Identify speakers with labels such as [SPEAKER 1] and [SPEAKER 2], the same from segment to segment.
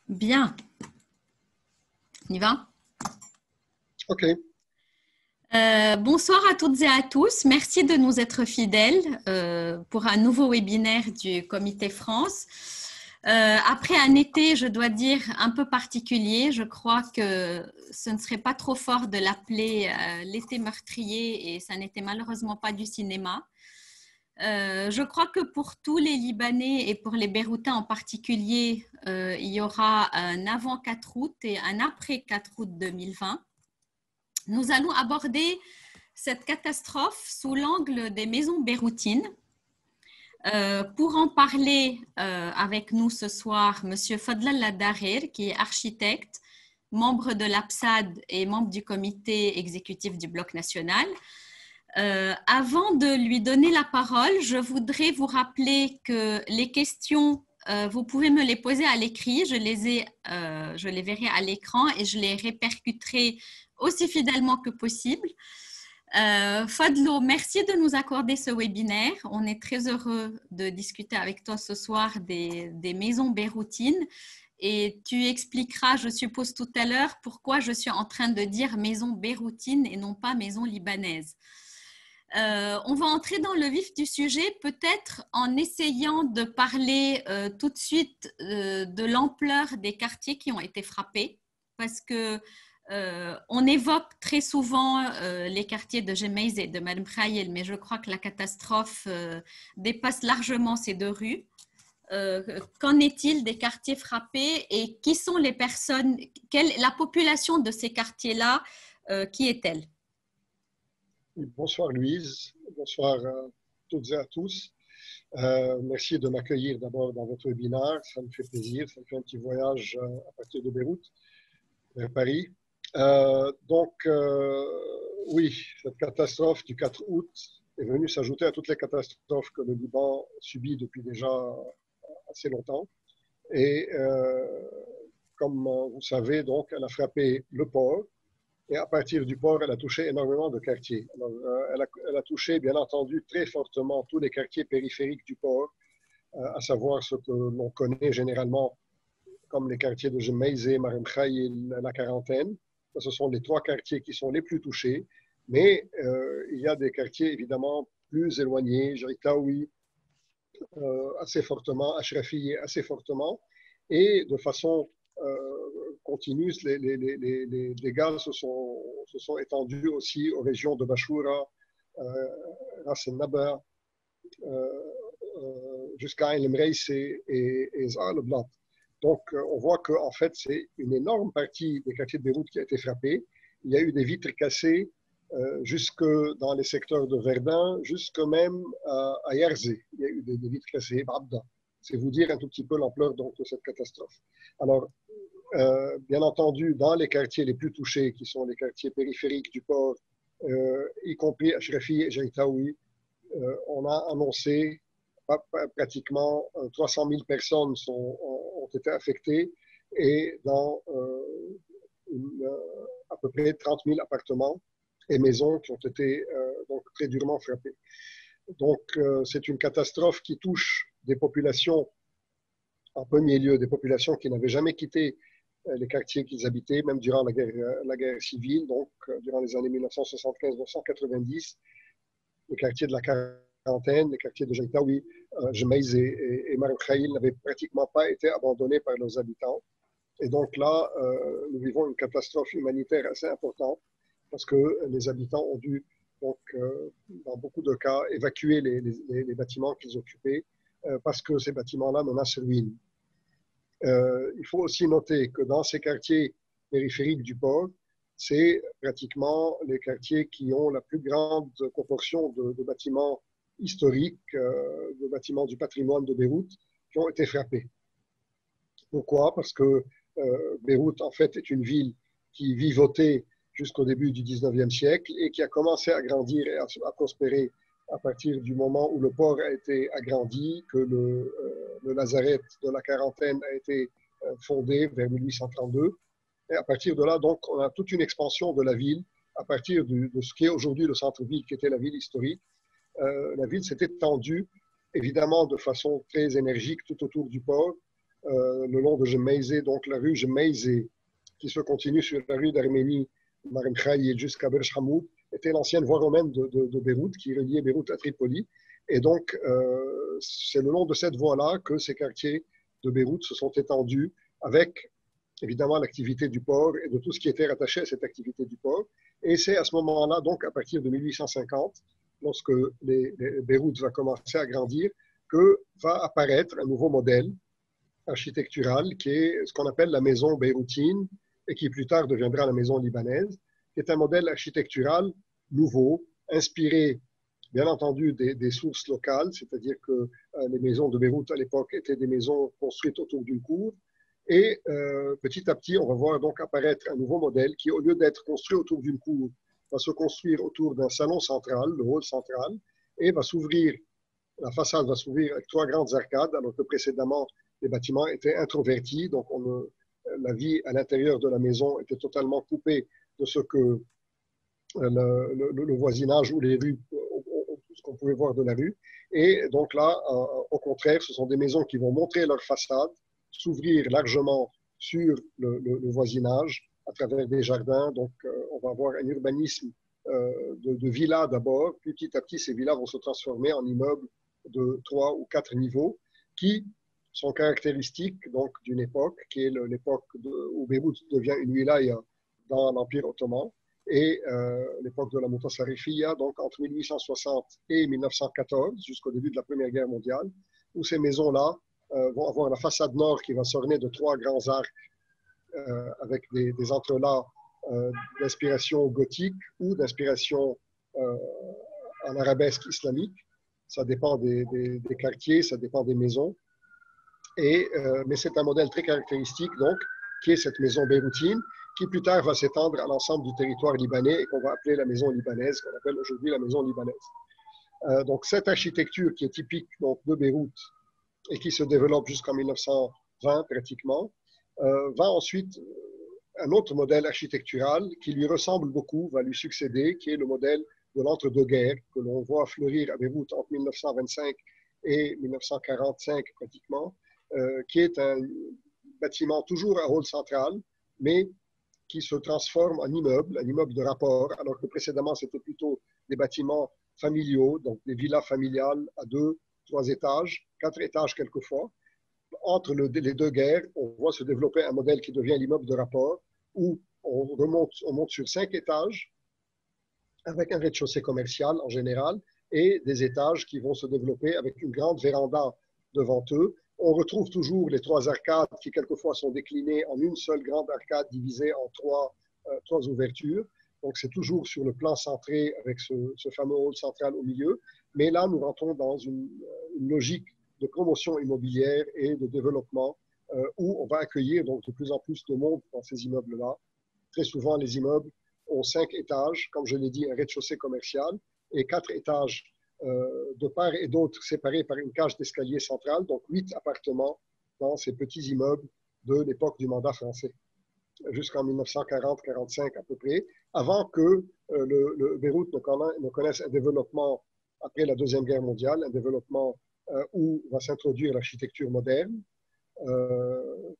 [SPEAKER 1] Bien. On y va?
[SPEAKER 2] OK.
[SPEAKER 1] Bonsoir à toutes et à tous. Merci de nous être fidèles pour un nouveau webinaire du Comité France. Après un été, je dois dire, un peu particulier, je crois que ce ne serait pas trop fort de l'appeler l'été meurtrier et ça n'était malheureusement pas du cinéma. Je crois que pour tous les Libanais et pour les Beyroutais en particulier, il y aura un avant 4 août et un après 4 août 2020. Nous allons aborder cette catastrophe sous l'angle des maisons beyroutines. Pour en parler avec nous ce soir, M. Fadlallah Daher, qui est architecte, membre de l'APSAD et membre du comité exécutif du Bloc national. Avant de lui donner la parole, je voudrais vous rappeler que les questions, vous pouvez me les poser à l'écrit, je les verrai à l'écran et je les répercuterai aussi fidèlement que possible. Fadlo, merci de nous accorder ce webinaire. On est très heureux de discuter avec toi ce soir des maisons beyroutines. Et tu expliqueras, je suppose tout à l'heure, pourquoi je suis en train de dire maison beyroutine et non pas maison libanaise. On va entrer dans le vif du sujet, peut-être en essayant de parler tout de suite de l'ampleur des quartiers qui ont été frappés, parce que on évoque très souvent les quartiers de Gemmaïs et de Marem Khayel, mais je crois que la catastrophe dépasse largement ces deux rues. Qu'en est-il des quartiers frappés et qui sont les personnes, la population de ces quartiers-là, qui est-elle?
[SPEAKER 2] Bonsoir Louise, bonsoir à toutes et à tous. Merci de m'accueillir d'abord dans votre webinaire, ça me fait plaisir, ça me fait un petit voyage à partir de Beyrouth vers Paris. Oui, cette catastrophe du 4 août est venue s'ajouter à toutes les catastrophes que le Liban subit depuis déjà assez longtemps. Et comme vous savez, donc, elle a frappé le port. Et à partir du port, elle a touché énormément de quartiers. Alors, elle a touché, bien entendu, très fortement tous les quartiers périphériques du port, à savoir ce que l'on connaît généralement comme les quartiers de Gemmaïs, Marem Khayel, la Quarantaine. Ce sont les trois quartiers qui sont les plus touchés. Mais il y a des quartiers, évidemment, plus éloignés, Jaritaoui, assez fortement, Ashrafi assez fortement. Et de façon continue, les dégâts se sont étendus aussi aux régions de Bachoura, Ras el-Naba, jusqu'à El Mreis et Zahar el-Blat. Donc, on voit qu'en fait, c'est une énorme partie des quartiers de Beyrouth qui a été frappée. Il y a eu des vitres cassées jusque dans les secteurs de Verdun, jusque même à Yerzé. Il y a eu des vitres cassées, Abda. C'est vous dire un tout petit peu l'ampleur de cette catastrophe. Alors, bien entendu, dans les quartiers les plus touchés, qui sont les quartiers périphériques du port, y compris Ashrafi et Jaritaoui, on a annoncé pratiquement 300 000 personnes ont été affectées et dans à peu près 30 000 appartements et maisons qui ont été donc très durement frappées. Donc, c'est une catastrophe qui touche des populations, en premier lieu, des populations qui n'avaient jamais quitté les quartiers qu'ils habitaient, même durant la guerre civile, donc durant les années 1975-1990, les quartiers de la Quarantaine, les quartiers de Jaritaoui, Gemmaïs et Marem Khayel n'avaient pratiquement pas été abandonnés par leurs habitants. Et donc là, nous vivons une catastrophe humanitaire assez importante parce que les habitants ont dû, donc, dans beaucoup de cas, évacuer les bâtiments qu'ils occupaient parce que ces bâtiments-là menacent ruine. Il faut aussi noter que dans ces quartiers périphériques du port, c'est pratiquement les quartiers qui ont la plus grande proportion de bâtiments historiques, de bâtiments du patrimoine de Beyrouth, qui ont été frappés. Pourquoi? Parce que Beyrouth, en fait, est une ville qui vivotait jusqu'au début du 19e siècle et qui a commencé à grandir et à prospérer à partir du moment où le port a été agrandi, que le lazaret de la Quarantaine a été fondé vers 1832. Et à partir de là, donc, on a toute une expansion de la ville à partir de ce qui est aujourd'hui le centre-ville, qui était la ville historique. La ville s'est étendue, évidemment, de façon très énergique tout autour du port, le long de Jemaizeh, donc la rue Jemaizeh, qui se continue sur la rue d'Arménie, Marem Khaïd jusqu'à Berj Hamoud, était l'ancienne voie romaine de Beyrouth, qui reliait Beyrouth à Tripoli. Et donc, c'est le long de cette voie-là que ces quartiers de Beyrouth se sont étendus avec, évidemment, l'activité du port et de tout ce qui était rattaché à cette activité du port. Et c'est à ce moment-là, donc à partir de 1850, lorsque Beyrouth va commencer à grandir, que va apparaître un nouveau modèle architectural qui est ce qu'on appelle la maison beyroutine et qui plus tard deviendra la maison libanaise, qui est un modèle architectural nouveau, inspiré bien entendu des sources locales, c'est-à-dire que les maisons de Beyrouth à l'époque étaient des maisons construites autour d'une cour. Et petit à petit, on va voir donc apparaître un nouveau modèle qui, au lieu d'être construit autour d'une cour, va se construire autour d'un salon central, le hall central, et va s'ouvrir, la façade va s'ouvrir avec 3 grandes arcades, alors que précédemment, les bâtiments étaient introvertis, donc la vie à l'intérieur de la maison était totalement coupée de ce que le voisinage ou les rues, ce qu'on pouvait voir de la rue. Et donc là, au contraire, ce sont des maisons qui vont montrer leur façade, s'ouvrir largement sur le voisinage à travers des jardins. Donc, on va avoir un urbanisme de villas d'abord, puis petit à petit, ces villas vont se transformer en immeubles de 3 ou 4 niveaux qui sont caractéristiques donc d'une époque qui est l'époque où Beyrouth devient une wilaya dans l'Empire ottoman et l'époque de la Mutasarrifia, donc entre 1860 et 1914 jusqu'au début de la Première Guerre mondiale, où ces maisons-là vont avoir la façade nord qui va s'orner de 3 grands arcs avec des entrelacs d'inspiration gothique ou d'inspiration en arabesque islamique. Ça dépend des quartiers, ça dépend des maisons. Mais c'est un modèle très caractéristique, donc, qui est cette maison beyroutine, qui plus tard va s'étendre à l'ensemble du territoire libanais et qu'on va appeler la maison libanaise, qu'on appelle aujourd'hui la maison libanaise. Donc, cette architecture qui est typique donc, de Beyrouth et qui se développe jusqu'en 1920 pratiquement, va ensuite, un autre modèle architectural qui lui ressemble beaucoup va lui succéder, qui est le modèle de l'entre-deux-guerres, que l'on voit fleurir à Beyrouth entre 1925 et 1945 pratiquement, qui est un bâtiment toujours à hall central, mais qui se transforme en immeuble, un immeuble de rapport, alors que précédemment c'était plutôt des bâtiments familiaux, donc des villas familiales à 2, 3 étages, 4 étages quelquefois. Entre les deux guerres, on voit se développer un modèle qui devient l'immeuble de rapport, où on monte sur 5 étages, avec un rez-de-chaussée commercial en général, et des étages qui vont se développer avec une grande véranda devant eux. On retrouve toujours les 3 arcades qui quelquefois sont déclinées en une seule grande arcade divisée en 3 ouvertures. Donc c'est toujours sur le plan centré avec ce fameux hall central au milieu. Mais là, nous rentrons dans une logique de promotion immobilière et de développement où on va accueillir donc de plus en plus de monde dans ces immeubles-là. Très souvent, les immeubles ont 5 étages, comme je l'ai dit, un rez-de-chaussée commercial et 4 étages de part et d'autre séparés par une cage d'escalier centrale, donc 8 appartements dans ces petits immeubles de l'époque du mandat français, jusqu'en 1940-45 à peu près, avant que le Beyrouth ne connaisse un développement après la Deuxième Guerre mondiale, un développement où va s'introduire l'architecture moderne,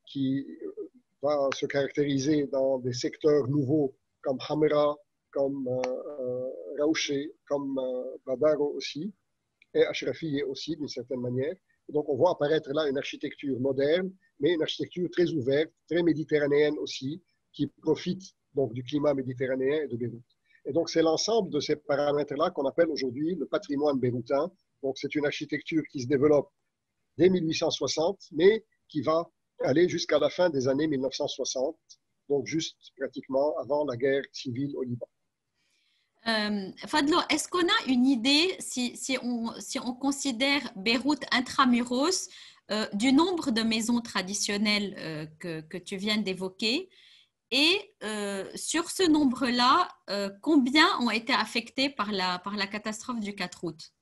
[SPEAKER 2] qui va se caractériser dans des secteurs nouveaux comme Hamra, comme Raouché, comme Badaro aussi, et Ashrafieh aussi d'une certaine manière. Et donc on voit apparaître là une architecture moderne, mais une architecture très ouverte, très méditerranéenne aussi, qui profite donc du climat méditerranéen et de Beyrouth. Et donc c'est l'ensemble de ces paramètres-là qu'on appelle aujourd'hui le patrimoine beyroutain. Donc c'est une architecture qui se développe dès 1860, mais qui va aller jusqu'à la fin des années 1960, donc juste pratiquement avant la guerre civile au Liban.
[SPEAKER 1] Fadlo, est-ce qu'on a une idée, si on considère Beyrouth intramuros, du nombre de maisons traditionnelles que tu viens d'évoquer et sur ce nombre-là, combien ont été affectés par la catastrophe du 4 août?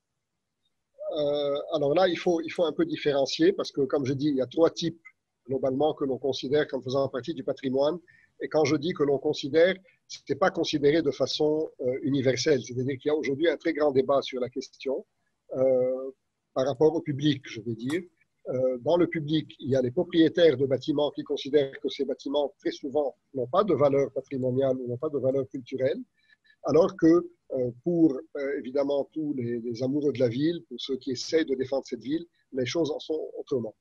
[SPEAKER 2] Alors là, il faut un peu différencier parce que, comme je dis, il y a 3 types globalement que l'on considère comme faisant partie du patrimoine. Et quand je dis que l'on considère, ce n'est pas considéré de façon universelle. C'est-à-dire qu'il y a aujourd'hui un très grand débat sur la question par rapport au public, je veux dire. Dans le public, il y a les propriétaires de bâtiments qui considèrent que ces bâtiments, très souvent, n'ont pas de valeur patrimoniale ou n'ont pas de valeur culturelle, alors que pour évidemment tous les amoureux de la ville, pour ceux qui essayent de défendre cette ville, les choses en sont autrement.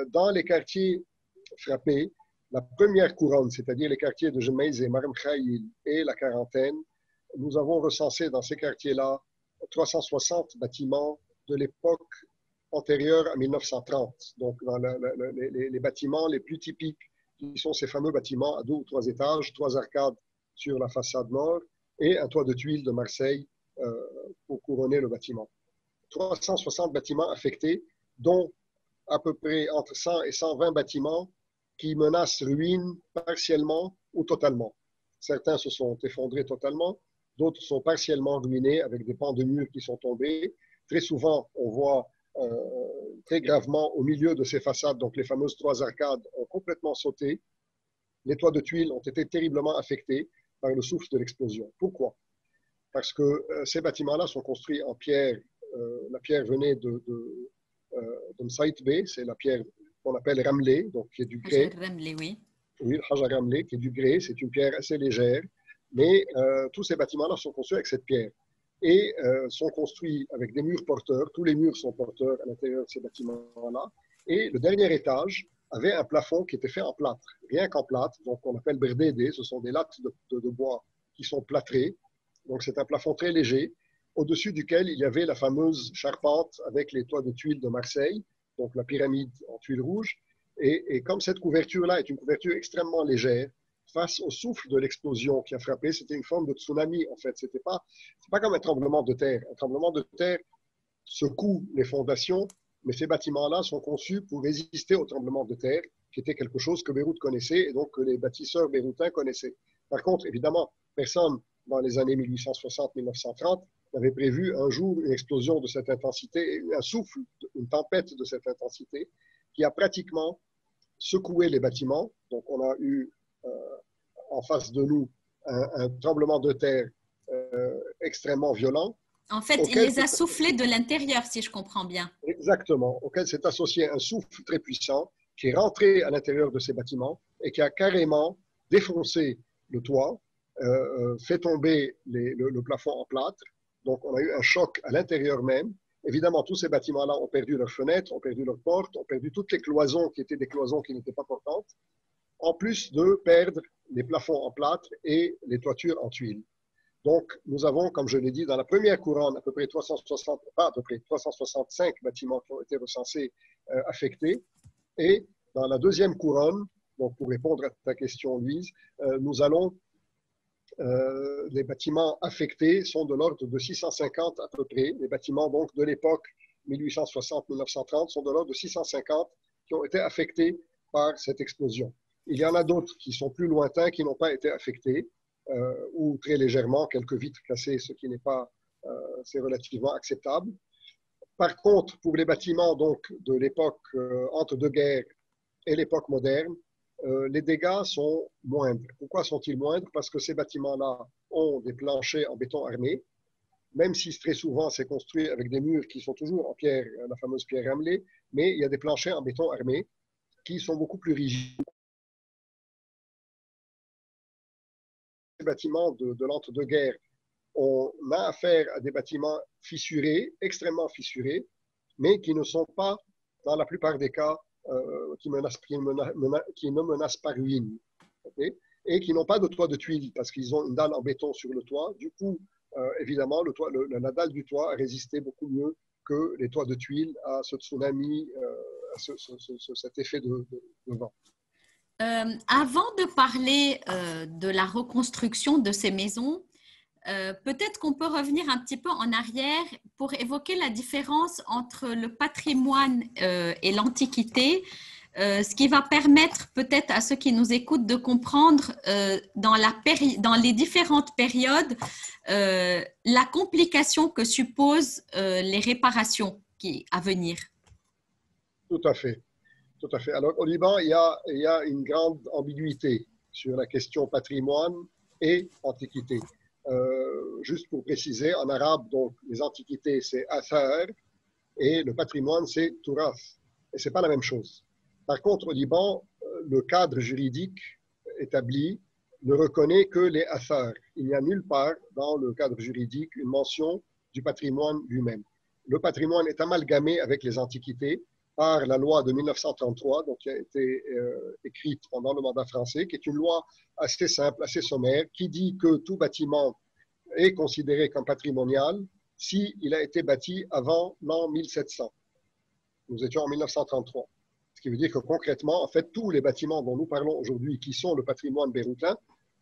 [SPEAKER 2] Dans les quartiers frappés, la première couronne, c'est-à-dire les quartiers de Jemaïs et Marem Khaïl et la Quarantaine, nous avons recensé dans ces quartiers-là 360 bâtiments de l'époque antérieure à 1930. Donc, dans les bâtiments les plus typiques, qui sont ces fameux bâtiments à 2 ou 3 étages, 3 arcades sur la façade nord et un toit de tuiles de Marseille pour couronner le bâtiment. 360 bâtiments affectés, dont à peu près entre 100 et 120 bâtiments qui menacent ruine partiellement ou totalement. Certains se sont effondrés totalement, d'autres sont partiellement ruinés avec des pans de murs qui sont tombés. Très souvent, on voit très gravement au milieu de ces façades, donc les fameuses 3 arcades ont complètement sauté. Les toits de tuiles ont été terriblement affectés par le souffle de l'explosion. Pourquoi? Parce que ces bâtiments-là sont construits en pierre. La pierre venait de Msaït Bey, c'est la pierre qu'on appelle Ramleh, donc qui est du grès.
[SPEAKER 1] Ramleh, oui.
[SPEAKER 2] Oui, le Hajar Ramleh, qui est du grès, c'est une pierre assez légère, mais tous ces bâtiments-là sont construits avec cette pierre et sont construits avec des murs porteurs. Tous les murs sont porteurs à l'intérieur de ces bâtiments-là. Et le dernier étage avait un plafond qui était fait en plâtre, rien qu'en plâtre, donc on appelle berdédé, ce sont des lattes de bois qui sont plâtrées. Donc c'est un plafond très léger, au-dessus duquel il y avait la fameuse charpente avec les toits de tuiles de Marseille, donc la pyramide en tuiles rouges. Et comme cette couverture-là est une couverture extrêmement légère, face au souffle de l'explosion qui a frappé, c'était une forme de tsunami en fait. C'est pas comme un tremblement de terre. Un tremblement de terre secoue les fondations, mais ces bâtiments-là sont conçus pour résister au tremblement de terre, qui était quelque chose que Beyrouth connaissait et donc que les bâtisseurs beyrouthins connaissaient. Par contre, évidemment, personne dans les années 1860-1930 n'avait prévu un jour une explosion de cette intensité, un souffle, une tempête de cette intensité, qui a pratiquement secoué les bâtiments. Donc on a eu en face de nous un tremblement de terre extrêmement violent.
[SPEAKER 1] En fait, il les a soufflés de l'intérieur, si je comprends bien.
[SPEAKER 2] Exactement, auquel s'est associé un souffle très puissant qui est rentré à l'intérieur de ces bâtiments et qui a carrément défoncé le toit, fait tomber le plafond en plâtre. Donc on a eu un choc à l'intérieur même. Évidemment, tous ces bâtiments-là ont perdu leurs fenêtres, ont perdu leurs portes, ont perdu toutes les cloisons qui étaient des cloisons qui n'étaient pas portantes, en plus de perdre les plafonds en plâtre et les toitures en tuiles. Donc, nous avons, comme je l'ai dit, dans la première couronne, à peu près 365 bâtiments qui ont été recensés affectés. Et dans la deuxième couronne, donc pour répondre à ta question, Louise, nous allons, les bâtiments affectés sont de l'ordre de 650 à peu près. Les bâtiments donc de l'époque 1860-1930 sont de l'ordre de 650 qui ont été affectés par cette explosion. Il y en a d'autres qui sont plus lointains, qui n'ont pas été affectés, ou très légèrement, quelques vitres cassées, ce qui n'est pas, c'est relativement acceptable. Par contre, pour les bâtiments donc, de l'époque entre deux guerres et l'époque moderne, les dégâts sont moindres. Pourquoi sont-ils moindres? Parce que ces bâtiments-là ont des planchers en béton armé, même si très souvent c'est construit avec des murs qui sont toujours en pierre, la fameuse pierre Ramleh, mais il y a des planchers en béton armé qui sont beaucoup plus rigides. Les bâtiments de l'entre-deux-guerres, on a affaire à des bâtiments fissurés, extrêmement fissurés, mais qui ne sont pas, dans la plupart des cas, qui ne menacent pas ruine, okay? Et qui n'ont pas de toit de tuiles parce qu'ils ont une dalle en béton sur le toit. Du coup, évidemment, la dalle du toit a résisté beaucoup mieux que les toits de tuiles à ce tsunami, à cet effet de vent.
[SPEAKER 1] Avant de parler de la reconstruction de ces maisons, peut-être qu'on peut revenir un petit peu en arrière pour évoquer la différence entre le patrimoine et l'Antiquité, ce qui va permettre peut-être à ceux qui nous écoutent de comprendre dans les différentes périodes la complication que supposent les réparations à venir.
[SPEAKER 2] Tout à fait. Tout à fait. Alors, au Liban, il y a une grande ambiguïté sur la question patrimoine et antiquité. Juste pour préciser, en arabe, donc, les antiquités, c'est athar et le patrimoine, c'est turath. et ce n'est pas la même chose. Par contre, au Liban, le cadre juridique établi ne reconnaît que les athars. Il n'y a nulle part dans le cadre juridique une mention du patrimoine lui-même. Le patrimoine est amalgamé avec les antiquités par la loi de 1933, donc qui a été écrite pendant le mandat français, qui est une loi assez simple, assez sommaire, qui dit que tout bâtiment est considéré comme patrimonial s'il a été bâti avant l'an 1700. Nous étions en 1933. Ce qui veut dire que concrètement, en fait, tous les bâtiments dont nous parlons aujourd'hui, qui sont le patrimoine beyroutain,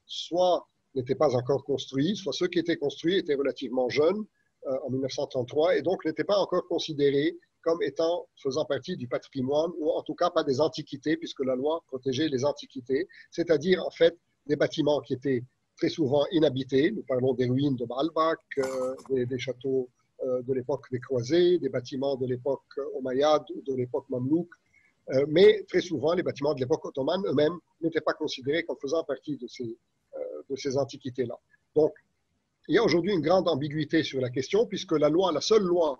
[SPEAKER 2] soit n'étaient pas encore construits, soit ceux qui étaient construits étaient relativement jeunes en 1933 et donc n'étaient pas encore considérés comme étant faisant partie du patrimoine ou en tout cas pas des antiquités puisque la loi protégeait les antiquités, c'est-à-dire en fait des bâtiments qui étaient très souvent inhabités. Nous parlons des ruines de Baalbek, des châteaux de l'époque des croisés, des bâtiments de l'époque omeyyade ou de l'époque mamelouk. Mais très souvent, les bâtiments de l'époque ottomane eux-mêmes n'étaient pas considérés comme faisant partie de ces antiquités-là. Donc, il y a aujourd'hui une grande ambiguïté sur la question, puisque la seule loi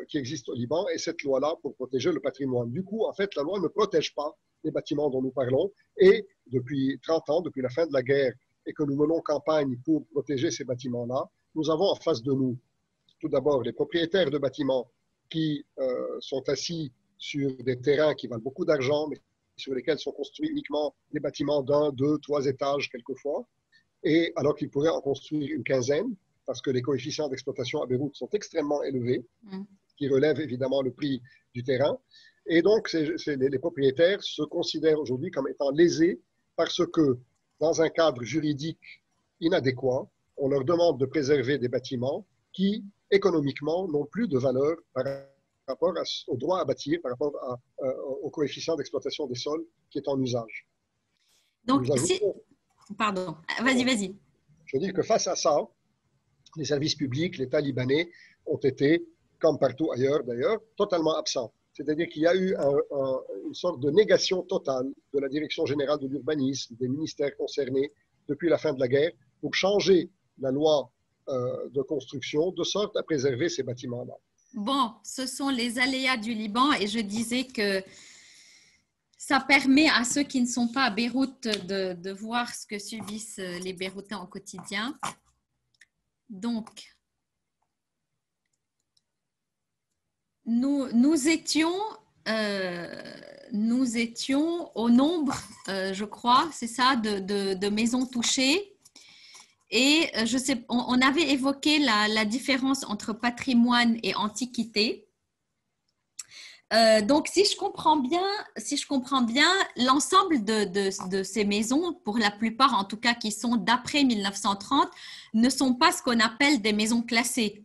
[SPEAKER 2] qui existe au Liban est cette loi-là pour protéger le patrimoine. Du coup, en fait, la loi ne protège pas les bâtiments dont nous parlons. Et depuis 30 ans, depuis la fin de la guerre, et que nous menons campagne pour protéger ces bâtiments-là, nous avons en face de nous, tout d'abord, les propriétaires de bâtiments qui sont assis sur des terrains qui valent beaucoup d'argent, mais sur lesquels sont construits uniquement des bâtiments d'1, 2, 3 étages quelquefois, et alors qu'ils pourraient en construire une quinzaine, parce que les coefficients d'exploitation à Beyrouth sont extrêmement élevés, qui relèvent évidemment le prix du terrain. Et donc, les propriétaires se considèrent aujourd'hui comme étant lésés parce que, dans un cadre juridique inadéquat, on leur demande de préserver des bâtiments qui, économiquement, n'ont plus de valeur par rapport au droit à bâtir, par rapport au coefficient d'exploitation des sols qui est en usage.
[SPEAKER 1] Donc, pardon, vas-y.
[SPEAKER 2] Je dis que face à ça, les services publics, l'État libanais ont été, comme partout ailleurs d'ailleurs, totalement absents. C'est-à-dire qu'il y a eu une sorte de négation totale de la Direction générale de l'urbanisme, des ministères concernés depuis la fin de la guerre, pour changer la loi de construction de sorte à préserver ces bâtiments-là.
[SPEAKER 1] Bon, ce sont les aléas du Liban et je disais que ça permet à ceux qui ne sont pas à Beyrouth de voir ce que subissent les Beyrouthais au quotidien. Donc, nous étions au nombre, je crois, c'est ça, de maisons touchées. Et je sais, on avait évoqué la différence entre patrimoine et antiquité. Donc, si je comprends bien, l'ensemble de ces maisons, pour la plupart en tout cas qui sont d'après 1930, ne sont pas ce qu'on appelle des maisons classées.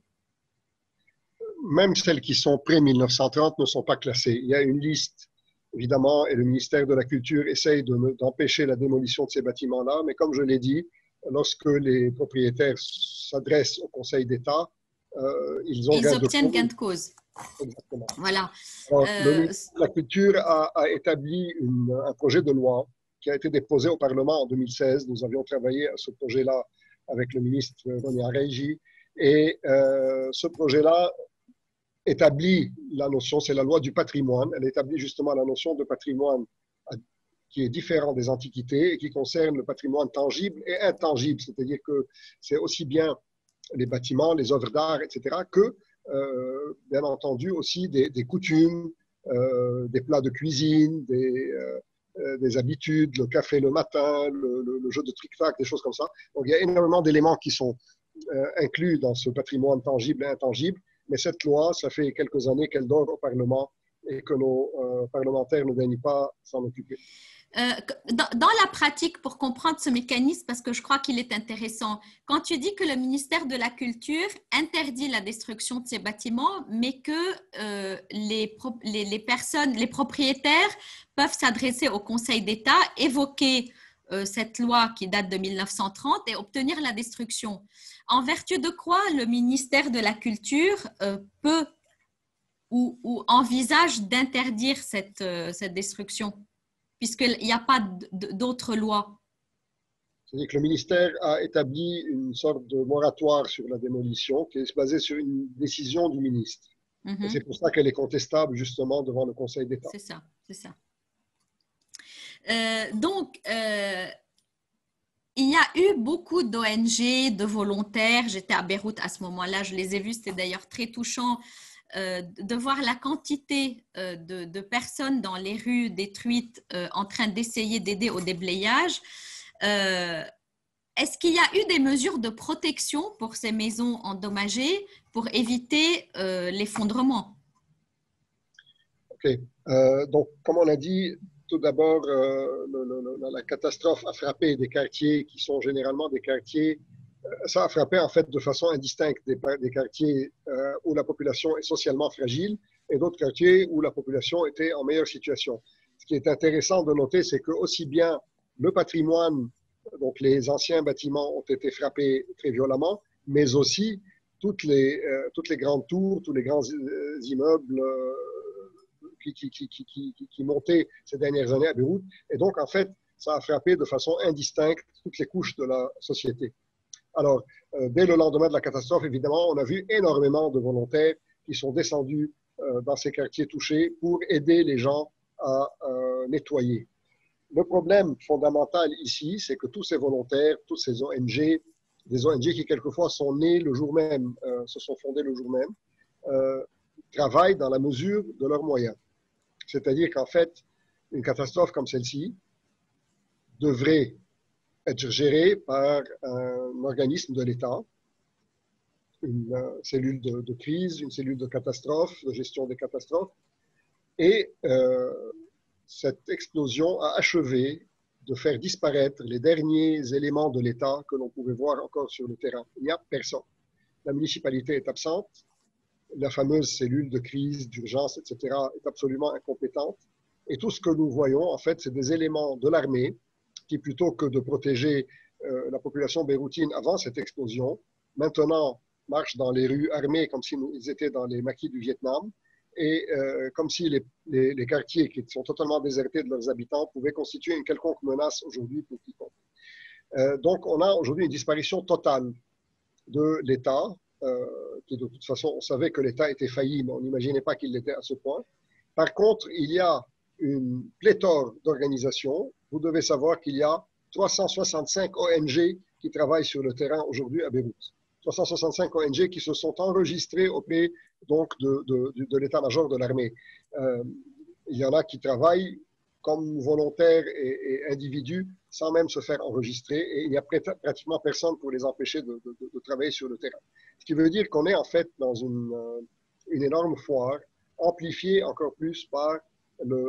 [SPEAKER 2] Même celles qui sont pré-1930 ne sont pas classées. Il y a une liste, évidemment, et le ministère de la Culture essaye d'empêcher la démolition de ces bâtiments-là, mais comme je l'ai dit, lorsque les propriétaires s'adressent au Conseil d'État, ils
[SPEAKER 1] obtiennent gain de cause.
[SPEAKER 2] Exactement.
[SPEAKER 1] Voilà.
[SPEAKER 2] Alors, le ministère de la Culture a établi un projet de loi qui a été déposé au Parlement en 2016. Nous avions travaillé à ce projet-là avec le ministre Roni Areji. Et ce projet-là établit la notion, c'est la loi du patrimoine. Elle établit justement la notion de patrimoine qui est différent des antiquités et qui concerne le patrimoine tangible et intangible. C'est-à-dire que c'est aussi bien les bâtiments, les œuvres d'art, etc., que bien entendu aussi des coutumes, des plats de cuisine, des habitudes, le café le matin, le jeu de tric-tac, des choses comme ça. Donc il y a énormément d'éléments qui sont inclus dans ce patrimoine tangible et intangible, mais cette loi, ça fait quelques années qu'elle dort au Parlement et que nos parlementaires ne daignent pas s'en occuper.
[SPEAKER 1] Dans la pratique, pour comprendre ce mécanisme, parce que je crois qu'il est intéressant, quand tu dis que le ministère de la Culture interdit la destruction de ces bâtiments, mais que les propriétaires peuvent s'adresser au Conseil d'État, évoquer cette loi qui date de 1930 et obtenir la destruction. En vertu de quoi le ministère de la Culture peut ou envisage d'interdire cette destruction ? Puisqu'il n'y a pas d'autres lois.
[SPEAKER 2] C'est-à-dire que le ministère a établi une sorte de moratoire sur la démolition qui est basée sur une décision du ministre. Et c'est pour ça qu'elle est contestable justement devant le Conseil d'État.
[SPEAKER 1] C'est ça, c'est ça. Il y a eu beaucoup d'ONG, de volontaires. J'étais à Beyrouth à ce moment-là, je les ai vus, c'était d'ailleurs très touchant de voir la quantité de personnes dans les rues détruites en train d'essayer d'aider au déblayage. Est-ce qu'il y a eu des mesures de protection pour ces maisons endommagées pour éviter l'effondrement?
[SPEAKER 2] Ok. Donc, comme on a dit, tout d'abord, la catastrophe a frappé des quartiers qui sont généralement des quartiers, ça a frappé en fait de façon indistincte des quartiers où la population est socialement fragile et d'autres quartiers où la population était en meilleure situation. Ce qui est intéressant de noter, c'est que aussi bien le patrimoine, donc les anciens bâtiments ont été frappés très violemment, mais aussi toutes les grandes tours, tous les grands immeubles qui montaient ces dernières années à Beyrouth. Et donc, en fait, ça a frappé de façon indistincte toutes les couches de la société. Alors, dès le lendemain de la catastrophe, évidemment, on a vu énormément de volontaires qui sont descendus dans ces quartiers touchés pour aider les gens à nettoyer. Le problème fondamental ici, c'est que tous ces volontaires, tous ces ONG, des ONG qui quelquefois sont nés le jour même, se sont fondés le jour même, travaillent dans la mesure de leurs moyens. C'est-à-dire qu'en fait, une catastrophe comme celle-ci devrait être gérée par un organisme de l'État, une cellule de crise, une cellule de catastrophe, de gestion des catastrophes. Et cette explosion a achevé de faire disparaître les derniers éléments de l'État que l'on pouvait voir encore sur le terrain. Il n'y a personne. La municipalité est absente, la fameuse cellule de crise, d'urgence, etc., est absolument incompétente. Et tout ce que nous voyons, en fait, c'est des éléments de l'armée qui, plutôt que de protéger la population beyroutine avant cette explosion, maintenant marchent dans les rues armés comme s'ils étaient dans les maquis du Vietnam et comme si les quartiers qui sont totalement désertés de leurs habitants pouvaient constituer une quelconque menace aujourd'hui pour quiconque. Donc, on a aujourd'hui une disparition totale de l'État, qui de toute façon, on savait que l'État était failli, mais on n'imaginait pas qu'il l'était à ce point. Par contre, il y a une pléthore d'organisations. Vous devez savoir qu'il y a 365 ONG qui travaillent sur le terrain aujourd'hui à Beyrouth. 365 ONG qui se sont enregistrées auprès donc, de l'état-major de l'armée. Il y en a qui travaillent comme volontaires et individus sans même se faire enregistrer et il n'y a pratiquement personne pour les empêcher de travailler sur le terrain. Ce qui veut dire qu'on est en fait dans une énorme foire amplifiée encore plus par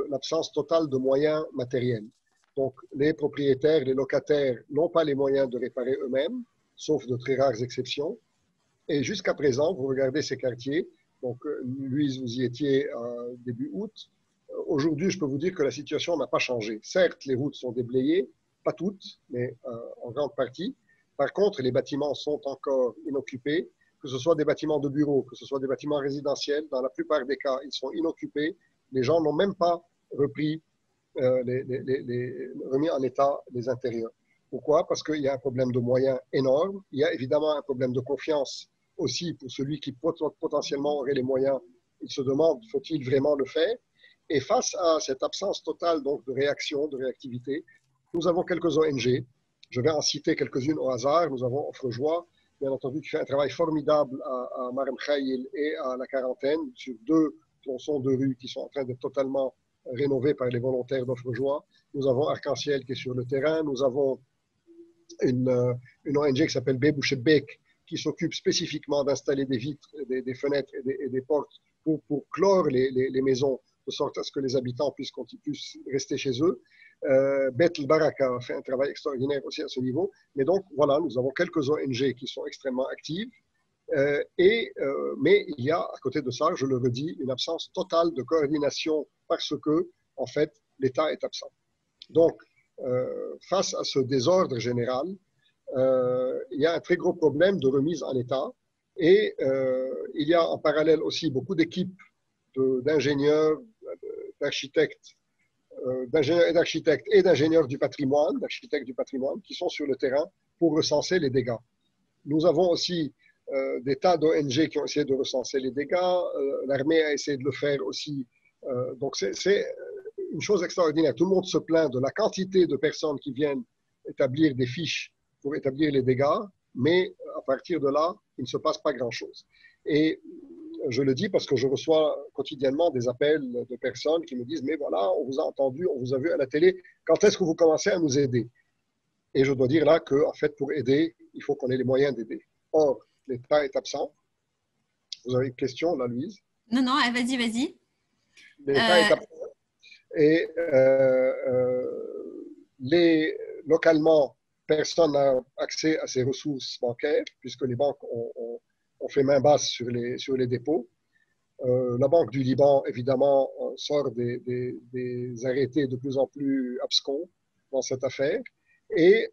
[SPEAKER 2] l'absence totale de moyens matériels. Donc les propriétaires, les locataires n'ont pas les moyens de réparer eux-mêmes, sauf de très rares exceptions. Et jusqu'à présent, vous regardez ces quartiers, donc Louise, vous y étiez début août. Aujourd'hui, je peux vous dire que la situation n'a pas changé. Certes, les routes sont déblayées, pas toutes, mais en grande partie. Par contre, les bâtiments sont encore inoccupés, que ce soit des bâtiments de bureaux, que ce soit des bâtiments résidentiels. Dans la plupart des cas, ils sont inoccupés. Les gens n'ont même pas remis en état les intérieurs. Pourquoi? Parce qu'il y a un problème de moyens énorme. Il y a évidemment un problème de confiance aussi pour celui qui potentiellement aurait les moyens. Il se demande, faut-il vraiment le faire? Et face à cette absence totale donc, de réaction, de réactivité, nous avons quelques ONG. Je vais en citer quelques-unes au hasard. Nous avons Offre-Joie, bien entendu, qui fait un travail formidable à Marem Khaïl et à la Quarantaine, sur 2 tronçons de rue qui sont en train d'être totalement rénovés par les volontaires d'Offre-Joie. Nous avons Arc-en-Ciel qui est sur le terrain. Nous avons une ONG qui s'appelle Bebouchebek, qui s'occupe spécifiquement d'installer des vitres, des fenêtres et des portes pour clore les maisons, de sorte à ce que les habitants puissent rester chez eux. Beth el-Baraka fait un travail extraordinaire aussi à ce niveau. Mais donc, voilà, nous avons quelques ONG qui sont extrêmement actives. Mais il y a, à côté de ça, je le redis, une absence totale de coordination parce que, en fait, l'État est absent. Donc, face à ce désordre général, il y a un très gros problème de remise en état et il y a en parallèle aussi beaucoup d'équipes d'ingénieurs, d'architectes et d'ingénieurs du patrimoine, d'architectes du patrimoine qui sont sur le terrain pour recenser les dégâts. Nous avons aussi des tas d'ONG qui ont essayé de recenser les dégâts. L'armée a essayé de le faire aussi. Donc, c'est une chose extraordinaire. Tout le monde se plaint de la quantité de personnes qui viennent établir des fiches pour établir les dégâts, mais à partir de là, il ne se passe pas grand-chose. Et je le dis parce que je reçois quotidiennement des appels de personnes qui me disent « Mais voilà, on vous a entendu, on vous a vu à la télé, quand est-ce que vous commencez à nous aider ?» Et je dois dire là qu'en fait, pour aider, il faut qu'on ait les moyens d'aider. Or, l'État est absent. Vous avez une question, là, Louise?
[SPEAKER 1] Non, non, vas-y, vas-y.
[SPEAKER 2] L'État est absent. Et localement, personne n'a accès à ces ressources bancaires, puisque les banques ont fait main basse sur les dépôts. La Banque du Liban, évidemment, sort des arrêtés de plus en plus abscons dans cette affaire. Et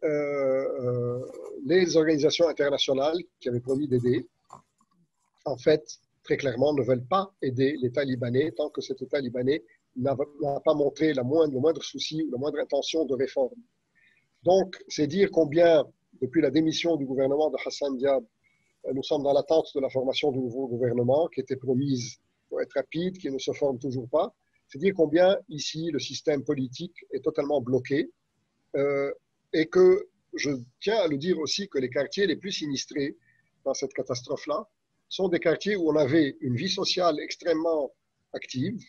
[SPEAKER 2] les organisations internationales qui avaient promis d'aider, en fait, très clairement, ne veulent pas aider l'État libanais tant que cet État libanais n'a pas montré le moindre souci ou la moindre intention de réforme. Donc, c'est dire combien, depuis la démission du gouvernement de Hassan Diab, nous sommes dans l'attente de la formation du nouveau gouvernement qui était promise pour être rapide, qui ne se forme toujours pas. C'est dire combien, ici, le système politique est totalement bloqué. Et que je tiens à le dire aussi que les quartiers les plus sinistrés dans cette catastrophe-là sont des quartiers où on avait une vie sociale extrêmement active.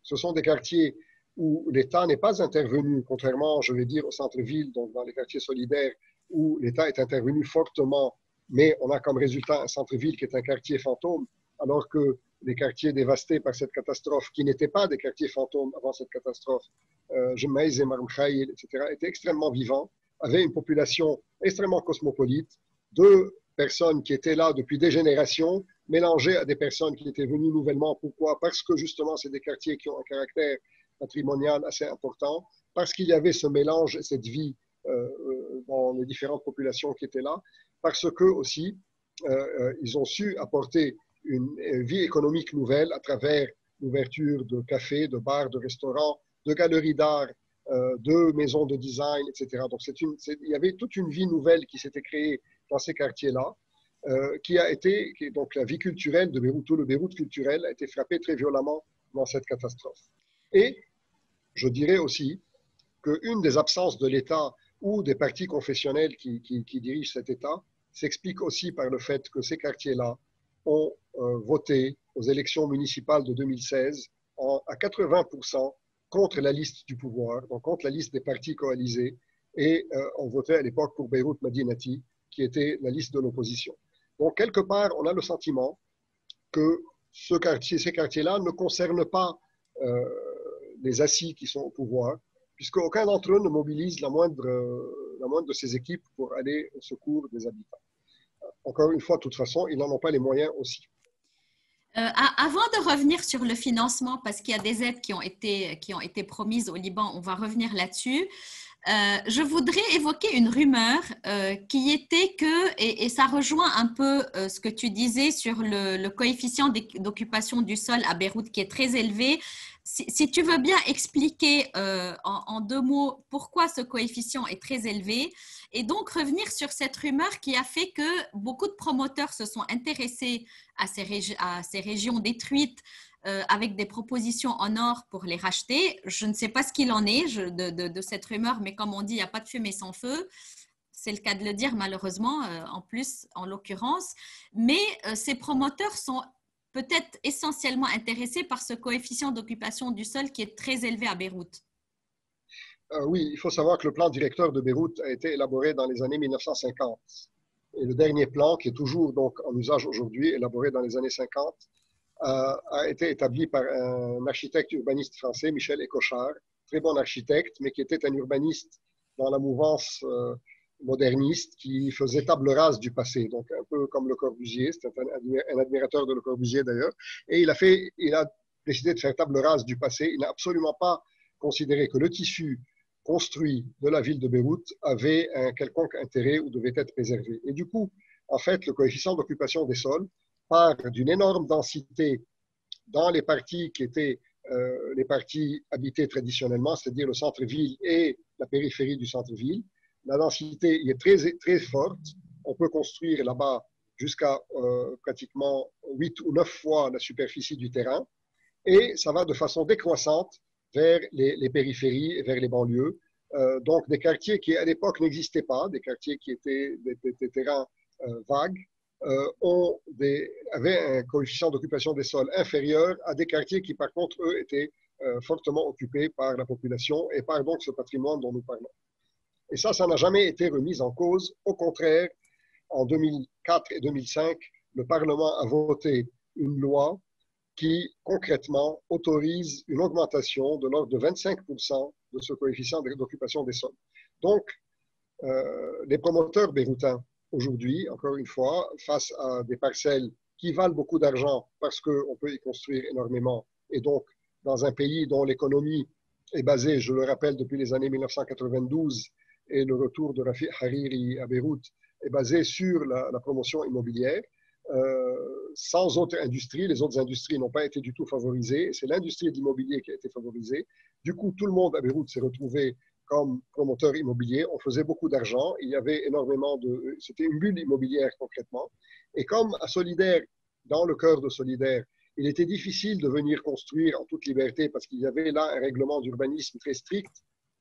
[SPEAKER 2] Ce sont des quartiers où l'État n'est pas intervenu, contrairement, je vais dire, au centre-ville, donc dans les quartiers solidaires, où l'État est intervenu fortement, mais on a comme résultat un centre-ville qui est un quartier fantôme, alors que les quartiers dévastés par cette catastrophe, qui n'étaient pas des quartiers fantômes avant cette catastrophe, Jemaïs et Marmkhaïl, etc., étaient extrêmement vivants, avaient une population extrêmement cosmopolite, de personnes qui étaient là depuis des générations, mélangées à des personnes qui étaient venues nouvellement. Pourquoi? Parce que justement, c'est des quartiers qui ont un caractère patrimonial assez important, parce qu'il y avait ce mélange et cette vie dans les différentes populations qui étaient là, parce que aussi, ils ont su apporter une vie économique nouvelle à travers l'ouverture de cafés, de bars, de restaurants, de galeries d'art, de maisons de design, etc. Donc, il y avait toute une vie nouvelle qui s'était créée dans ces quartiers-là, donc la vie culturelle de Beyrouth, tout le Beyrouth culturel a été frappé très violemment dans cette catastrophe. Et je dirais aussi qu'une des absences de l'État ou des partis confessionnels qui dirigent cet État s'explique aussi par le fait que ces quartiers-là ont voté aux élections municipales de 2016 à 80% contre la liste du pouvoir, donc contre la liste des partis coalisés, et ont voté à l'époque pour Beyrouth Madinati, qui était la liste de l'opposition. Donc, quelque part, on a le sentiment que ces quartiers-là ne concernent pas les assis qui sont au pouvoir, puisqu'aucun d'entre eux ne mobilise la moindre de ses équipes pour aller au secours des habitants. Encore une fois, de toute façon, ils n'en ont pas les moyens aussi.
[SPEAKER 1] Avant de revenir sur le financement, parce qu'il y a des aides qui ont été promises au Liban, on va revenir là-dessus. Je voudrais évoquer une rumeur qui était que, et ça rejoint un peu ce que tu disais sur le coefficient d'occupation du sol à Beyrouth qui est très élevé. Si tu veux bien expliquer en deux mots pourquoi ce coefficient est très élevé et donc revenir sur cette rumeur qui a fait que beaucoup de promoteurs se sont intéressés à ces régions détruites avec des propositions en or pour les racheter. Je ne sais pas ce qu'il en est de cette rumeur, mais comme on dit, il n'y a pas de fumée sans feu. C'est le cas de le dire malheureusement, en plus, en l'occurrence. Mais ces promoteurs sont peut-être essentiellement intéressés par ce coefficient d'occupation du sol qui est très élevé à Beyrouth.
[SPEAKER 2] Oui, il faut savoir que le plan directeur de Beyrouth a été élaboré dans les années 1950. Et le dernier plan, qui est toujours donc en usage aujourd'hui, élaboré dans les années 50, a été établi par un architecte urbaniste français, Michel Écochard, très bon architecte, mais qui était un urbaniste dans la mouvance moderniste qui faisait table rase du passé, donc un peu comme Le Corbusier, c'était un admirateur de Le Corbusier d'ailleurs, et il a décidé de faire table rase du passé. Il n'a absolument pas considéré que le tissu construit de la ville de Beyrouth avait un quelconque intérêt ou devait être préservé. Et du coup, en fait, le coefficient d'occupation des sols part d'une énorme densité dans les parties qui étaient les parties habitées traditionnellement, c'est-à-dire le centre-ville et la périphérie du centre-ville. La densité y est très, très forte. On peut construire là-bas jusqu'à pratiquement 8 ou 9 fois la superficie du terrain, et ça va de façon décroissante vers les périphéries et vers les banlieues. Donc des quartiers qui à l'époque n'existaient pas, des quartiers qui étaient des terrains vagues, avaient un coefficient d'occupation des sols inférieur à des quartiers qui par contre, eux, étaient fortement occupés par la population et par donc ce patrimoine dont nous parlons. Et ça n'a jamais été remis en cause. Au contraire, en 2004 et 2005, le Parlement a voté une loi qui concrètement autorise une augmentation de l'ordre de 25% de ce coefficient d'occupation des sols. Donc, les promoteurs beyrouthins, aujourd'hui, encore une fois, face à des parcelles qui valent beaucoup d'argent parce qu'on peut y construire énormément, et donc dans un pays dont l'économie est basée, je le rappelle, depuis les années 1992, et le retour de Rafiq Hariri à Beyrouth est basé sur la promotion immobilière, sans autres industries. Les autres industries n'ont pas été du tout favorisées. C'est l'industrie de l'immobilier qui a été favorisée. Du coup, tout le monde à Beyrouth s'est retrouvé comme promoteur immobilier. On faisait beaucoup d'argent. Il y avait énormément de... C'était une bulle immobilière concrètement. Et comme à Solidaire, dans le cœur de Solidaire, il était difficile de venir construire en toute liberté parce qu'il y avait là un règlement d'urbanisme très strict,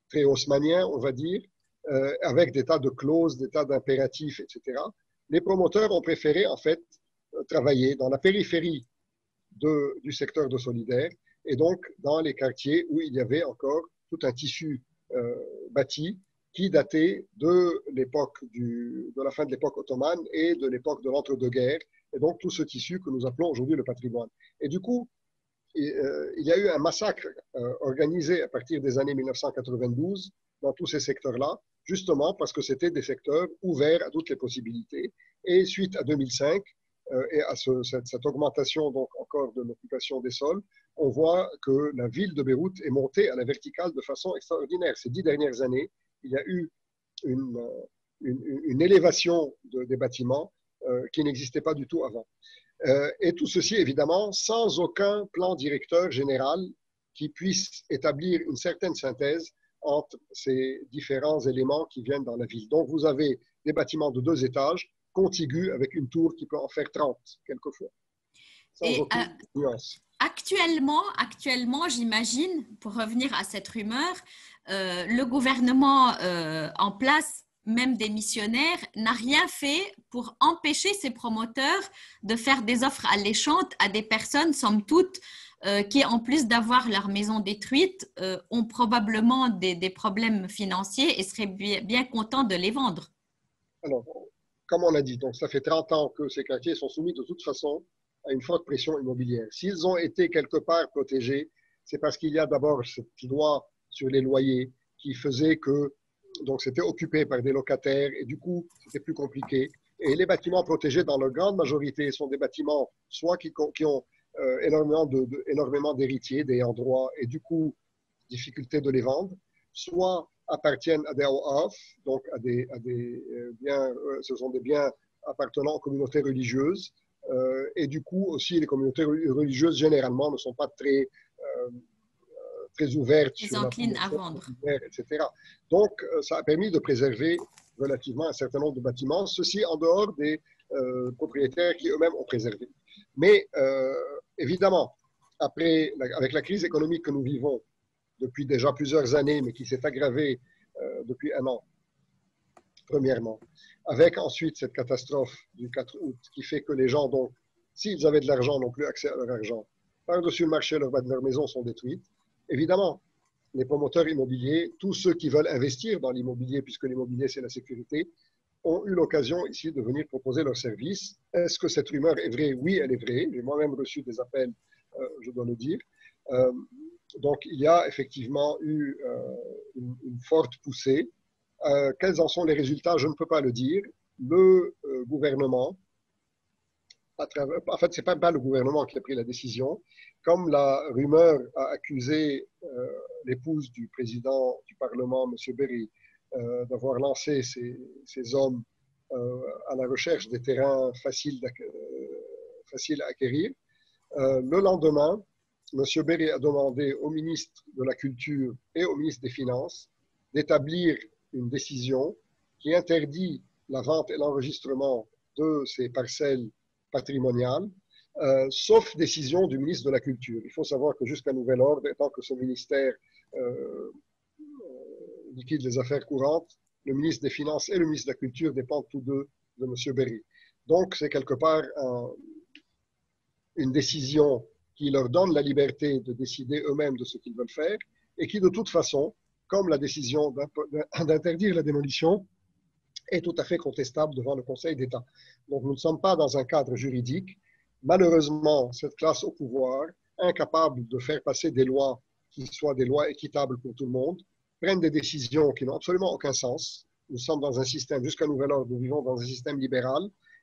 [SPEAKER 2] très haussmannien, on va dire, avec des tas de clauses, des tas d'impératifs, etc. Les promoteurs ont préféré en fait travailler dans la périphérie du secteur de Solidaire et donc dans les quartiers où il y avait encore tout un tissu bâti qui datait de la fin de l'époque ottomane et de l'époque de l'entre-deux-guerres, et donc tout ce tissu que nous appelons aujourd'hui le patrimoine. Et du coup, il y a eu un massacre organisé à partir des années 1992 dans tous ces secteurs-là, justement parce que c'était des secteurs ouverts à toutes les possibilités. Et suite à 2005 et à cette augmentation donc encore de l'occupation des sols, on voit que la ville de Beyrouth est montée à la verticale de façon extraordinaire. Ces 10 dernières années, il y a eu une élévation des bâtiments qui n'existait pas du tout avant. Et tout ceci, évidemment, sans aucun plan directeur général qui puisse établir une certaine synthèse entre ces différents éléments qui viennent dans la ville. Donc, vous avez des bâtiments de 2 étages, contigus, avec une tour qui peut en faire 30, quelquefois, sans aucune nuance.
[SPEAKER 1] Actuellement, j'imagine, pour revenir à cette rumeur, le gouvernement en place, même des missionnaires, n'a rien fait pour empêcher ces promoteurs de faire des offres alléchantes à des personnes, somme toute, qui, en plus d'avoir leur maison détruite, ont probablement des problèmes financiers et seraient bien contents de les vendre.
[SPEAKER 2] Alors, comme on l'a dit, donc ça fait 30 ans que ces quartiers sont soumis de toute façon à une forte pression immobilière. S'ils ont été quelque part protégés, c'est parce qu'il y a d'abord cette loi sur les loyers qui faisait que donc c'était occupé par des locataires et du coup c'était plus compliqué. Et les bâtiments protégés dans leur grande majorité sont des bâtiments soit qui ont énormément d'héritiers, d'ayants droit et du coup difficulté de les vendre, soit appartiennent à des OAF, donc à des biens, ce sont des biens appartenant aux communautés religieuses, et du coup aussi les communautés religieuses généralement ne sont pas très ouvertes sur la promotion
[SPEAKER 1] à vendre,
[SPEAKER 2] etc. Donc ça a permis de préserver relativement un certain nombre de bâtiments, ceci en dehors des propriétaires qui eux-mêmes ont préservé. Mais évidemment, avec la crise économique que nous vivons depuis déjà plusieurs années, mais qui s'est aggravée depuis 1 an, premièrement, avec ensuite cette catastrophe du 4 août qui fait que les gens, donc, s'ils avaient de l'argent, n'ont plus accès à leur argent. Par-dessus le marché, leurs maisons sont détruites. Évidemment, les promoteurs immobiliers, tous ceux qui veulent investir dans l'immobilier, puisque l'immobilier, c'est la sécurité, ont eu l'occasion ici de venir proposer leurs services. Est-ce que cette rumeur est vraie? Oui, elle est vraie. J'ai moi-même reçu des appels, je dois le dire. Donc, il y a effectivement eu une forte poussée. Quels en sont les résultats? Je ne peux pas le dire. Le gouvernement, en fait, ce n'est pas le gouvernement qui a pris la décision. Comme la rumeur a accusé l'épouse du président du Parlement, M. Berry, d'avoir lancé ces hommes à la recherche des terrains faciles à acquérir, le lendemain, M. Berry a demandé au ministre de la Culture et au ministre des Finances d'établir une décision qui interdit la vente et l'enregistrement de ces parcelles patrimoniales, sauf décision du ministre de la Culture. Il faut savoir que jusqu'à nouvel ordre, étant que ce ministère liquide les affaires courantes, le ministre des Finances et le ministre de la Culture dépendent tous deux de M. Berry. Donc, c'est quelque part une décision qui leur donne la liberté de décider eux-mêmes de ce qu'ils veulent faire et qui, de toute façon, comme la décision d'interdire la démolition, est tout à fait contestable devant le Conseil d'État. Donc, nous ne sommes pas dans un cadre juridique. Malheureusement, cette classe au pouvoir, incapable de faire passer des lois qui soient des lois équitables pour tout le monde, prennent des décisions qui n'ont absolument aucun sens. Nous sommes dans un système, jusqu'à nouvel ordre, nous vivons dans un système libéral,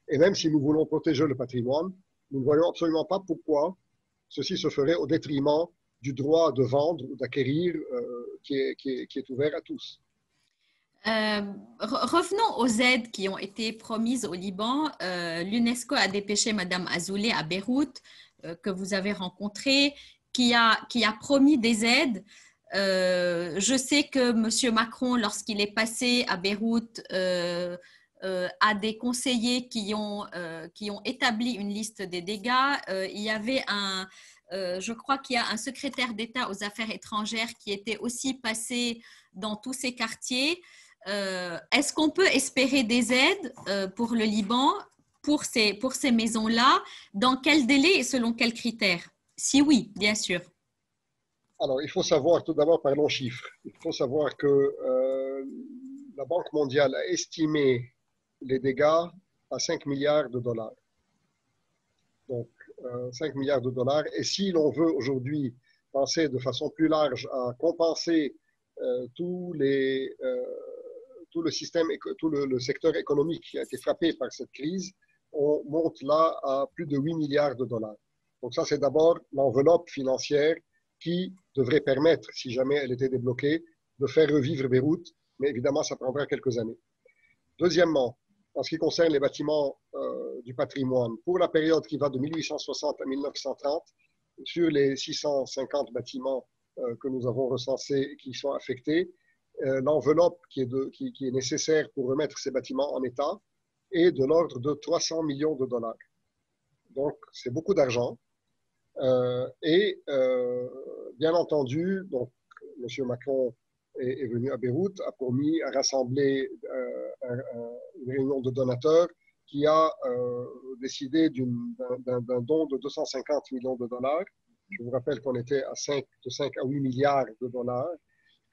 [SPEAKER 2] et même si nous voulons protéger le patrimoine, nous ne voyons absolument pas pourquoi ceci se ferait au détriment du droit de vendre ou d'acquérir qui est ouvert à tous.
[SPEAKER 1] Revenons aux aides qui ont été promises au Liban. L'UNESCO a dépêché Madame Azoulay à Beyrouth, que vous avez rencontrée, qui a promis des aides. Je sais que M. Macron, lorsqu'il est passé à Beyrouth, a des conseillers qui ont établi une liste des dégâts. Il y avait je crois qu'il y a un secrétaire d'État aux affaires étrangères qui était aussi passé dans tous ces quartiers. Est-ce qu'on peut espérer des aides pour le Liban, pour ces maisons-là? Dans quel délai et selon quels critères? Si oui, bien sûr.
[SPEAKER 2] Alors, il faut savoir, tout d'abord, parlons chiffres. Il faut savoir que la Banque mondiale a estimé les dégâts à 5 milliards de dollars. Donc, 5 milliards de dollars. Et si l'on veut aujourd'hui penser de façon plus large à compenser tout le système, tout le secteur économique qui a été frappé par cette crise, on monte là à plus de 8 milliards de dollars. Donc ça, c'est d'abord l'enveloppe financière qui devrait permettre, si jamais elle était débloquée, de faire revivre Beyrouth. Mais évidemment, ça prendra quelques années. Deuxièmement, en ce qui concerne les bâtiments du patrimoine, pour la période qui va de 1860 à 1930, sur les 650 bâtiments que nous avons recensés qui sont affectés, l'enveloppe qui est nécessaire pour remettre ces bâtiments en état est de l'ordre de 300 millions de dollars. Donc, c'est beaucoup d'argent. Bien entendu, donc, M. Macron est venu à Beyrouth, a promis à rassembler une réunion de donateurs qui a décidé d'un don de 250 millions de dollars. Je vous rappelle qu'on était de 5 à 8 milliards de dollars.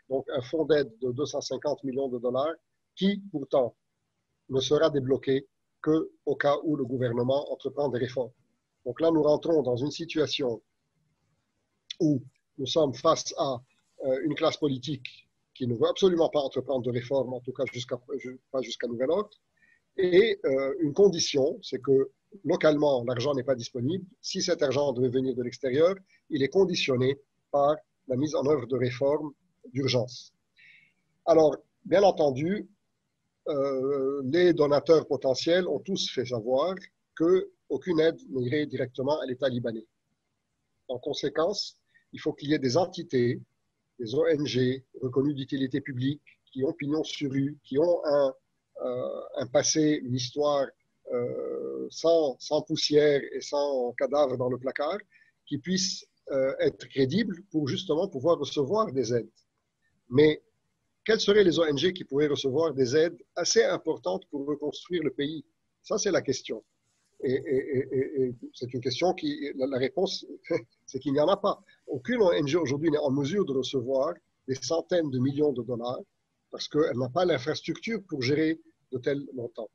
[SPEAKER 2] Donc, un fonds d'aide de 250 millions de dollars qui, pourtant, ne sera débloqué qu'au cas où le gouvernement entreprend des réformes. Donc là, nous rentrons dans une situation où nous sommes face à une classe politique qui ne veut absolument pas entreprendre de réformes, en tout cas pas jusqu'à nouvel ordre, et une condition, c'est que localement, l'argent n'est pas disponible. Si cet argent devait venir de l'extérieur, il est conditionné par la mise en œuvre de réformes d'urgence. Alors, bien entendu, les donateurs potentiels ont tous fait savoir qu'aucune aide n'irait directement à l'État libanais. En conséquence, il faut qu'il y ait des entités, des ONG reconnues d'utilité publique, qui ont pignon sur rue, qui ont un passé, une histoire sans poussière et sans cadavre dans le placard, qui puissent être crédibles pour justement pouvoir recevoir des aides. Mais quelles seraient les ONG qui pourraient recevoir des aides assez importantes pour reconstruire le pays? Ça, c'est la question. Et c'est une question qui, la réponse, c'est qu'il n'y en a pas. Aucune ONG aujourd'hui n'est en mesure de recevoir des centaines de millions de dollars parce qu'elle n'a pas l'infrastructure pour gérer de tels montants.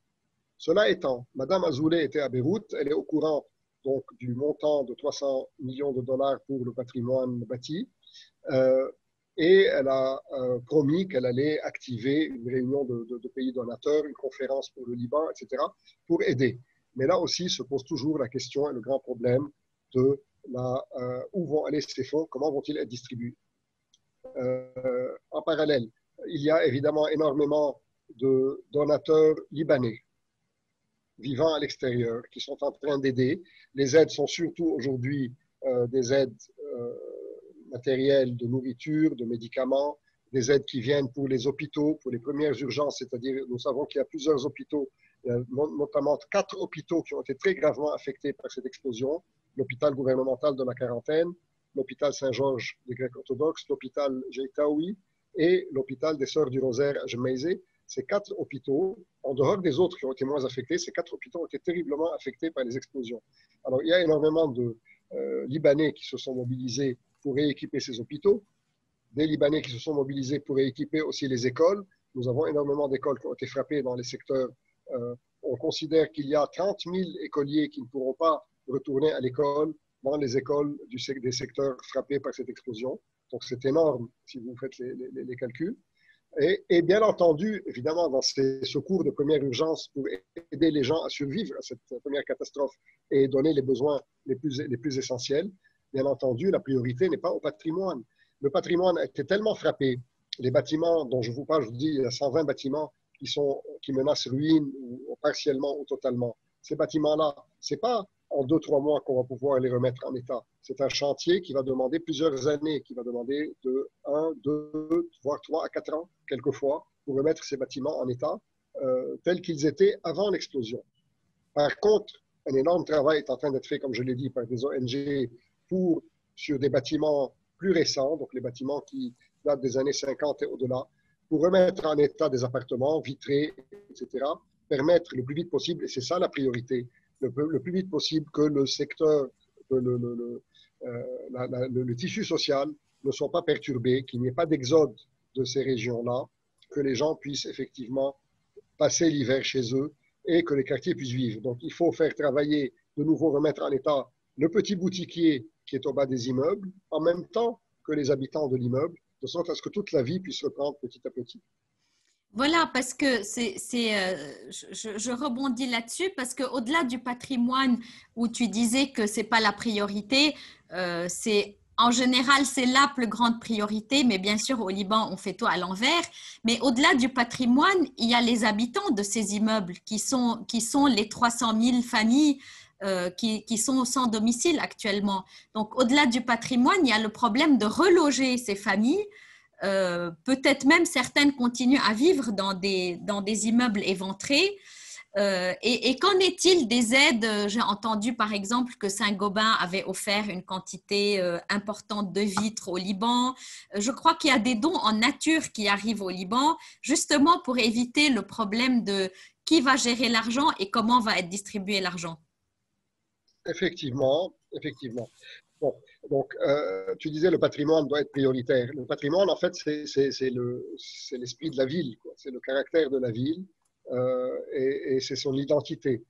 [SPEAKER 2] Cela étant, Mme Azoulay était à Beyrouth, elle est au courant donc du montant de 300 millions de dollars pour le patrimoine bâti. Et elle a promis qu'elle allait activer une réunion de pays donateurs, une conférence pour le Liban, etc., pour aider. Mais là aussi se pose toujours la question et le grand problème de où vont aller ces fonds, comment vont-ils être distribués. En parallèle, il y a évidemment énormément de donateurs libanais vivant à l'extérieur qui sont en train d'aider. Les aides sont surtout aujourd'hui des aides matériels, de nourriture, de médicaments, des aides qui viennent pour les hôpitaux, pour les premières urgences, c'est-à-dire nous savons qu'il y a plusieurs hôpitaux, notamment 4 hôpitaux qui ont été très gravement affectés par cette explosion, l'hôpital gouvernemental de la Quarantaine, l'hôpital Saint-Georges des Grecs orthodoxes, l'hôpital Jeitaoui et l'hôpital des Sœurs du Rosaire à Jemaisé. Ces 4 hôpitaux, en dehors des autres qui ont été moins affectés, ces 4 hôpitaux ont été terriblement affectés par les explosions. Alors, il y a énormément de Libanais qui se sont mobilisés pour rééquiper ces hôpitaux, des Libanais qui se sont mobilisés pour rééquiper aussi les écoles. Nous avons énormément d'écoles qui ont été frappées dans les secteurs. On considère qu'il y a 30 000 écoliers qui ne pourront pas retourner à l'école dans les écoles des secteurs frappés par cette explosion. Donc, c'est énorme si vous faites les calculs. Et bien entendu, évidemment, dans ces secours de première urgence pour aider les gens à survivre à cette première catastrophe et donner les besoins les plus essentiels, bien entendu, la priorité n'est pas au patrimoine. Le patrimoine a été tellement frappé. Les bâtiments dont je vous parle, je vous dis, il y a 120 bâtiments qui menacent ruine ou partiellement ou totalement. Ces bâtiments-là, ce n'est pas en 2-3 mois qu'on va pouvoir les remettre en état. C'est un chantier qui va demander plusieurs années, qui va demander de 1, 2, voire 3 à 4 ans, quelquefois, pour remettre ces bâtiments en état tels qu'ils étaient avant l'explosion. Par contre, un énorme travail est en train d'être fait, comme je l'ai dit, par des ONG sur des bâtiments plus récents, donc les bâtiments qui datent des années 50 et au-delà, pour remettre en état des appartements vitrés, etc., permettre le plus vite possible, et c'est ça la priorité, le plus vite possible que le secteur, le tissu social ne soit pas perturbé, qu'il n'y ait pas d'exode de ces régions-là, que les gens puissent effectivement passer l'hiver chez eux et que les quartiers puissent vivre. Donc, il faut faire travailler, de nouveau remettre en état le petit boutiquier qui est au bas des immeubles, en même temps que les habitants de l'immeuble, de sorte à ce que toute la vie puisse reprendre petit à petit.
[SPEAKER 1] Voilà, parce que je rebondis là-dessus, parce qu'au-delà du patrimoine où tu disais que ce n'est pas la priorité, en général, c'est la plus grande priorité, mais bien sûr, au Liban, on fait tout à l'envers. Mais au-delà du patrimoine, il y a les habitants de ces immeubles qui sont les 300 000 familles qui sont sans domicile actuellement. Donc, au-delà du patrimoine, il y a le problème de reloger ces familles. Peut-être même certaines continuent à vivre dans des immeubles éventrés. Et qu'en est-il des aides? J'ai entendu par exemple que Saint-Gobain avait offert une quantité importante de vitres au Liban. Je crois qu'il y a des dons en nature qui arrivent au Liban, justement pour éviter le problème de qui va gérer l'argent et comment va être distribué l'argent.
[SPEAKER 2] Effectivement, effectivement. Bon, donc, tu disais le patrimoine doit être prioritaire. Le patrimoine, en fait, c'est l'esprit de la ville, c'est le caractère de la ville et c'est son identité.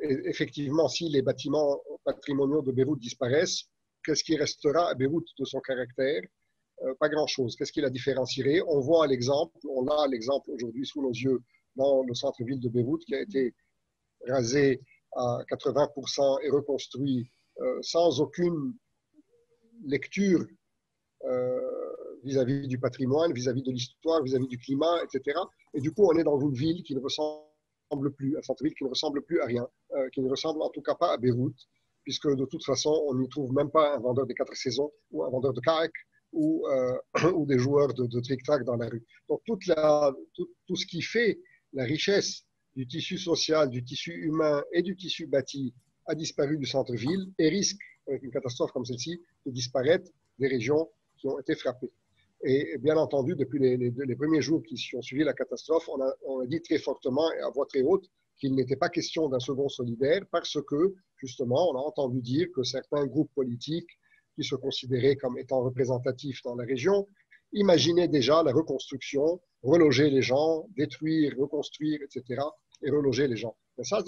[SPEAKER 2] Et effectivement, si les bâtiments patrimoniaux de Beyrouth disparaissent, qu'est-ce qui restera à Beyrouth de son caractère? Pas grand-chose. Qu'est-ce qui la différencierait? On a l'exemple aujourd'hui sous nos yeux dans le centre-ville de Beyrouth qui a été rasé à 80% et reconstruit sans aucune lecture vis-à-vis du patrimoine, vis-à-vis de l'histoire, vis-à-vis du climat, etc. Et du coup, on est dans une ville qui ne ressemble plus, un centre-ville qui ne ressemble plus à rien, qui ne ressemble en tout cas pas à Beyrouth, puisque de toute façon, on n'y trouve même pas un vendeur des 4 saisons ou un vendeur de kayak ou des joueurs de tric-trac dans la rue. Donc, tout ce qui fait la richesse du tissu social, du tissu humain et du tissu bâti a disparu du centre-ville et risque, avec une catastrophe comme celle-ci, de disparaître des régions qui ont été frappées. Et bien entendu, depuis les premiers jours qui ont suivi la catastrophe, on a dit très fortement et à voix très haute qu'il n'était pas question d'un second solidaire parce que, justement, on a entendu dire que certains groupes politiques qui se considéraient comme étant représentatifs dans la région imaginaient déjà la reconstruction, reloger les gens, détruire, reconstruire, etc., et reloger les gens. Mais ça,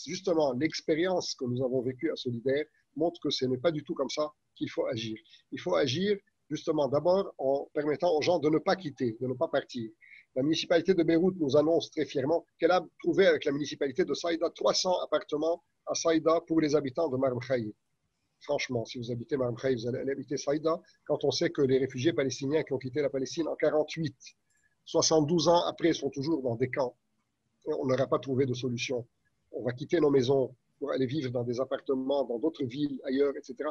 [SPEAKER 2] justement, l'expérience que nous avons vécue à Solidaire montre que ce n'est pas du tout comme ça qu'il faut agir. Il faut agir justement d'abord en permettant aux gens de ne pas quitter, de ne pas partir. La municipalité de Beyrouth nous annonce très fièrement qu'elle a trouvé avec la municipalité de Saïda 300 appartements à Saïda pour les habitants de Marmkhaï. Franchement, si vous habitez Marmkhaï, vous allez habiter Saïda, quand on sait que les réfugiés palestiniens qui ont quitté la Palestine en 1948, 72 ans après, sont toujours dans des camps, on n'aura pas trouvé de solution. On va quitter nos maisons pour aller vivre dans des appartements, dans d'autres villes, ailleurs, etc.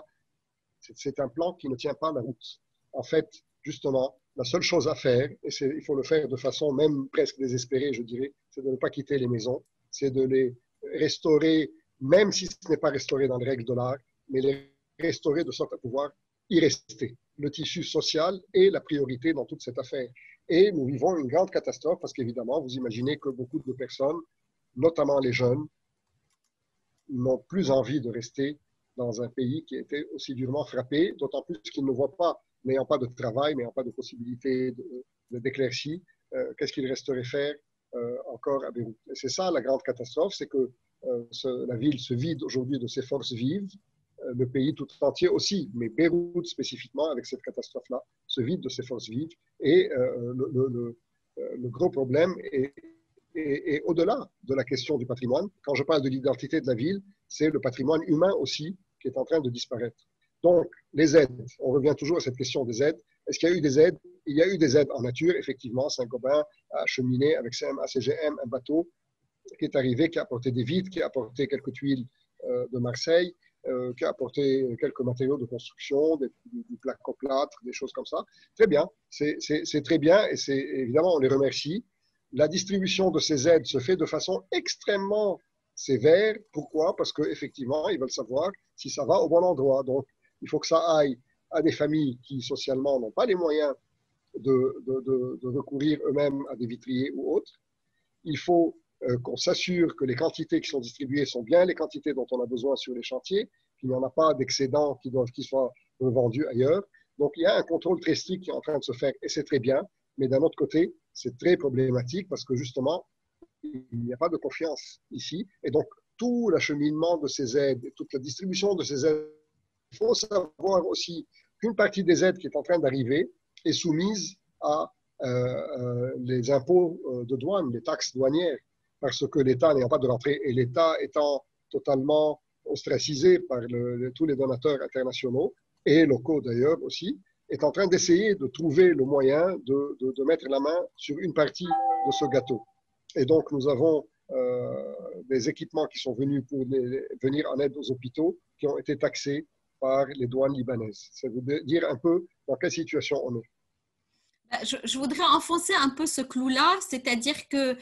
[SPEAKER 2] C'est un plan qui ne tient pas la route. En fait, justement, La seule chose à faire, et il faut le faire de façon même presque désespérée, je dirais, c'est de ne pas quitter les maisons, c'est de les restaurer, même si ce n'est pas restauré dans les règles de l'art, mais les restaurer de sorte à pouvoir y rester. Le tissu social est la priorité dans toute cette affaire. Et nous vivons une grande catastrophe parce qu'évidemment, vous imaginez que beaucoup de personnes, notamment les jeunes, n'ont plus envie de rester dans un pays qui a été aussi durement frappé, d'autant plus qu'ils ne voient pas, n'ayant pas de travail, n'ayant pas de possibilité d'éclaircie, qu'est-ce qu'ils resteraient faire encore à Beyrouth. Et c'est ça la grande catastrophe, c'est que la ville se vide aujourd'hui de ses forces vives, le pays tout entier aussi, mais Beyrouth spécifiquement, avec cette catastrophe-là, se vide de ses forces vives. Et le gros problème est au-delà de la question du patrimoine. Quand je parle de l'identité de la ville, c'est le patrimoine humain aussi qui est en train de disparaître. Donc, les aides, on revient toujours à cette question des aides. Est-ce qu'il y a eu des aides? Il y a eu des aides en nature, effectivement. Saint-Gobain a acheminé avec CMA-CGM un bateau qui est arrivé, qui a apporté des vitres, qui a apporté quelques tuiles de Marseille, qui a apporté quelques matériaux de construction, du placo-plâtre, des choses comme ça. Très bien, c'est très bien et évidemment, on les remercie. La distribution de ces aides se fait de façon extrêmement sévère. Pourquoi? Parce qu'effectivement, ils veulent savoir si ça va au bon endroit. Donc, il faut que ça aille à des familles qui, socialement, n'ont pas les moyens de recourir eux-mêmes à des vitriers ou autres. Il faut qu'on s'assure que les quantités qui sont distribuées sont bien les quantités dont on a besoin sur les chantiers, qu'il n'y en a pas d'excédents qui soient revendus ailleurs. Donc, il y a un contrôle très strict qui est en train de se faire et c'est très bien. Mais d'un autre côté, c'est très problématique parce que justement, il n'y a pas de confiance ici. Et donc, tout l'acheminement de ces aides, toute la distribution de ces aides, il faut savoir aussi qu'une partie des aides qui est en train d'arriver est soumise à les impôts de douane, les taxes douanières, parce que l'État n'ayant pas de rentrée et l'État étant totalement ostracisé par tous les donateurs internationaux et locaux d'ailleurs aussi, est en train d'essayer de trouver le moyen de mettre la main sur une partie de ce gâteau. Et donc, nous avons des équipements qui sont venus pour venir en aide aux hôpitaux qui ont été taxés par les douanes libanaises. Ça veut dire un peu dans quelle situation on est.
[SPEAKER 1] Je voudrais enfoncer un peu ce clou-là, c'est-à-dire que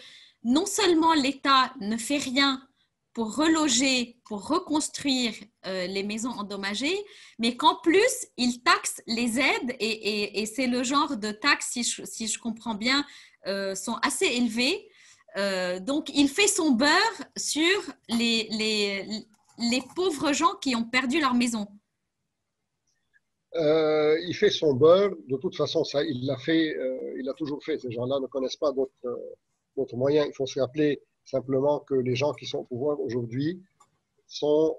[SPEAKER 1] non seulement l'État ne fait rien pour reloger, pour reconstruire les maisons endommagées, mais qu'en plus, il taxe les aides et c'est le genre de taxes, si je comprends bien, sont assez élevées. Donc, il fait son beurre sur les pauvres gens qui ont perdu leur maison.
[SPEAKER 2] Il fait son beurre, de toute façon, ça, il l'a fait, il l'a toujours fait. Ces gens-là ne connaissent pas d'autres moyens. Il faut se rappeler simplement que les gens qui sont au pouvoir aujourd'hui sont,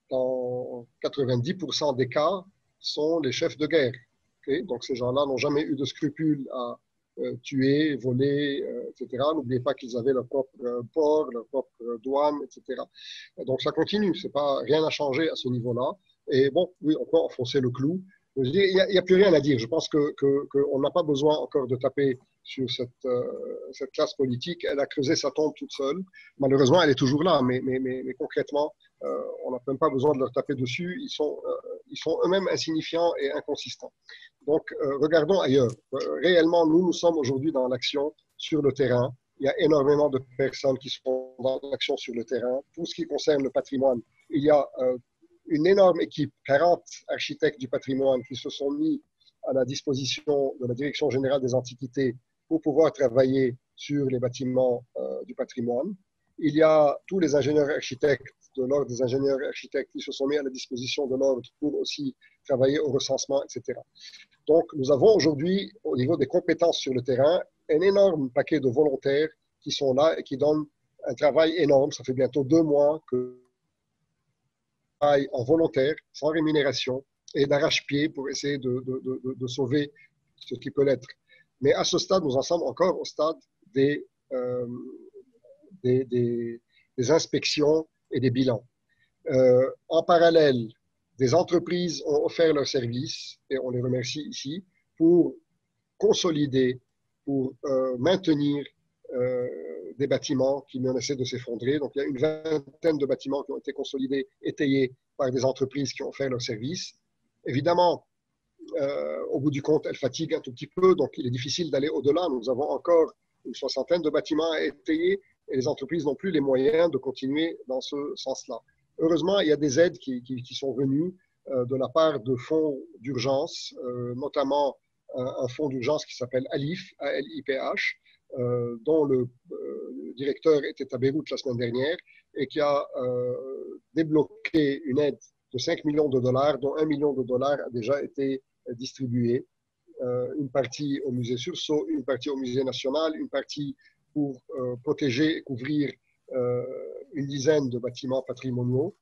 [SPEAKER 2] dans 90% des cas, sont les chefs de guerre. Okay? Donc ces gens-là n'ont jamais eu de scrupules à tuer, voler, etc. N'oubliez pas qu'ils avaient leur propre port, leur propre douane, etc. Donc ça continue, rien n'a changé à ce niveau-là. Et bon, oui, on peut enfoncer le clou. Il n'y a plus rien à dire. Je pense qu'on n'a pas besoin encore de taper sur cette classe politique. Elle a creusé sa tombe toute seule. Malheureusement, elle est toujours là, mais concrètement, on n'a même pas besoin de leur taper dessus. Ils sont eux-mêmes insignifiants et inconsistants. Donc, regardons ailleurs. Réellement, nous sommes aujourd'hui dans l'action sur le terrain. Il y a énormément de personnes qui sont dans l'action sur le terrain. Tout ce qui concerne le patrimoine, il y a une énorme équipe, 40 architectes du patrimoine qui se sont mis à la disposition de la Direction générale des antiquités pour pouvoir travailler sur les bâtiments du patrimoine. Il y a tous les ingénieurs architectes de l'ordre des ingénieurs architectes qui se sont mis à la disposition de l'ordre pour aussi travailler au recensement, etc. Donc, nous avons aujourd'hui, au niveau des compétences sur le terrain, un énorme paquet de volontaires qui sont là et qui donnent un travail énorme. Ça fait bientôt 2 mois que en volontaire, sans rémunération et d'arrache-pied pour essayer de sauver ce qui peut l'être. Mais à ce stade, nous en sommes encore au stade des inspections et des bilans. En parallèle, des entreprises ont offert leurs services, et on les remercie ici, pour consolider, pour maintenir des bâtiments qui menaçaient de s'effondrer. Donc, il y a une vingtaine de bâtiments qui ont été consolidés, étayés par des entreprises qui ont offert leurs services. Évidemment, Au bout du compte, elle fatigue un tout petit peu, donc il est difficile d'aller au-delà. Nous avons encore une soixantaine de bâtiments à étayer et les entreprises n'ont plus les moyens de continuer dans ce sens-là. Heureusement, il y a des aides qui sont venues de la part de fonds d'urgence, notamment un fonds d'urgence qui s'appelle ALIF, A-L-I-P-H, dont le directeur était à Beyrouth la semaine dernière et qui a débloqué une aide de 5 millions de dollars, dont 1 million de dollars a déjà été distribué. Une partie au musée Sursaut, une partie au musée national, une partie pour protéger et couvrir une dizaine de bâtiments patrimoniaux.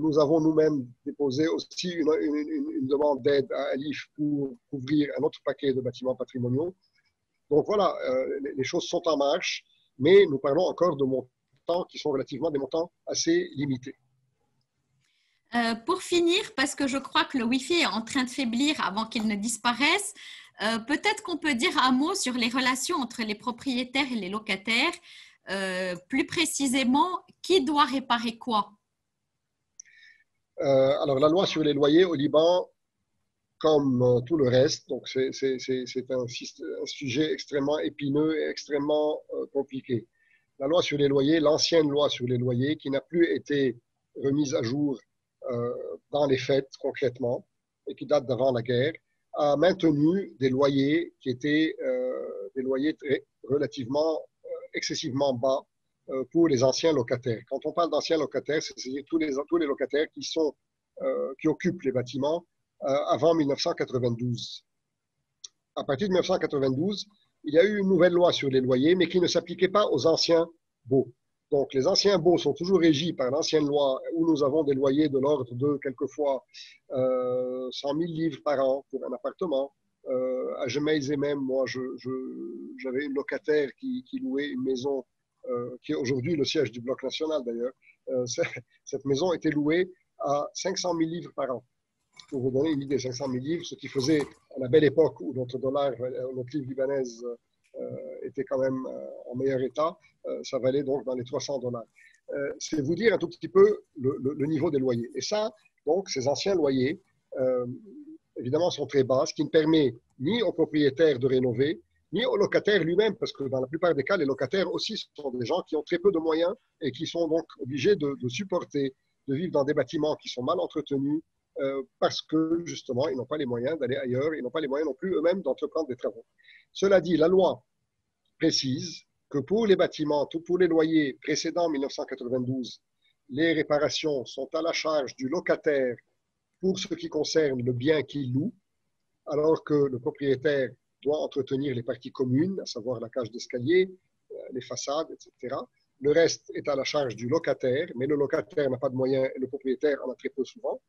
[SPEAKER 2] Nous avons nous-mêmes déposé aussi une demande d'aide à Alif pour couvrir un autre paquet de bâtiments patrimoniaux. Donc voilà, les choses sont en marche, mais nous parlons encore de montants qui sont relativement des montants assez limités.
[SPEAKER 1] Pour finir, parce que je crois que le Wi-Fi est en train de faiblir avant qu'il ne disparaisse, peut-être qu'on peut dire un mot sur les relations entre les propriétaires et les locataires. Plus précisément, qui doit réparer quoi?
[SPEAKER 2] Alors, la loi sur les loyers au Liban, comme tout le reste, donc c'est un sujet extrêmement épineux et extrêmement compliqué. La loi sur les loyers, l'ancienne loi sur les loyers, qui n'a plus été remise à jour dans les faits concrètement et qui date d'avant la guerre, a maintenu des loyers qui étaient des loyers relativement excessivement bas pour les anciens locataires. Quand on parle d'anciens locataires, c'est-à-dire tous les locataires qui occupent les bâtiments avant 1992. À partir de 1992, il y a eu une nouvelle loi sur les loyers, mais qui ne s'appliquait pas aux anciens baux. Donc, les anciens baux sont toujours régis par l'ancienne loi où nous avons des loyers de l'ordre de quelquefois 100 000 livres par an pour un appartement. À Jemaïse même, moi, j'avais une locataire qui louait une maison qui est aujourd'hui le siège du Bloc national d'ailleurs. Cette maison était louée à 500 000 livres par an. Pour vous donner une idée, 500 000 livres, ce qui faisait à la belle époque où notre dollar, notre livre libanaise était quand même en meilleur état, ça valait donc dans les 300 dollars. C'est vous dire un tout petit peu le niveau des loyers. Et ça, donc, ces anciens loyers, évidemment, sont très bas, ce qui ne permet ni aux propriétaires de rénover, ni aux locataires lui-même, parce que dans la plupart des cas, les locataires aussi sont des gens qui ont très peu de moyens et qui sont donc obligés de supporter, de vivre dans des bâtiments qui sont mal entretenus, parce que justement, ils n'ont pas les moyens d'aller ailleurs, ils n'ont pas les moyens non plus eux-mêmes d'entreprendre des travaux. Cela dit, la loi précise que pour les bâtiments, pour les loyers précédents 1992, les réparations sont à la charge du locataire pour ce qui concerne le bien qu'il loue, alors que le propriétaire doit entretenir les parties communes, à savoir la cage d'escalier, les façades, etc. Le reste est à la charge du locataire, mais le locataire n'a pas de moyens et le propriétaire en a très peu souvent.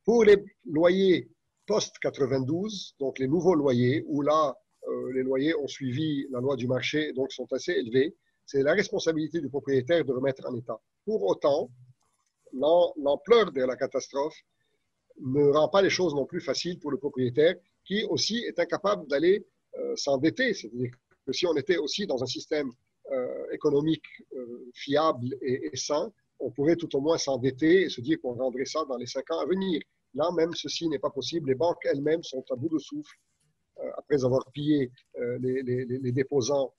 [SPEAKER 2] Pour les loyers post-92, donc les nouveaux loyers, où là, les loyers ont suivi la loi du marché et donc sont assez élevés, c'est la responsabilité du propriétaire de remettre en état. Pour autant, l'ampleur de la catastrophe ne rend pas les choses non plus faciles pour le propriétaire, qui aussi est incapable d'aller s'endetter. C'est-à-dire que si on était aussi dans un système économique fiable et sain, on pourrait tout au moins s'endetter et se dire qu'on rendrait ça dans les 5 ans à venir. Là, même ceci n'est pas possible. Les banques elles-mêmes sont à bout de souffle. Après avoir pillé les déposants,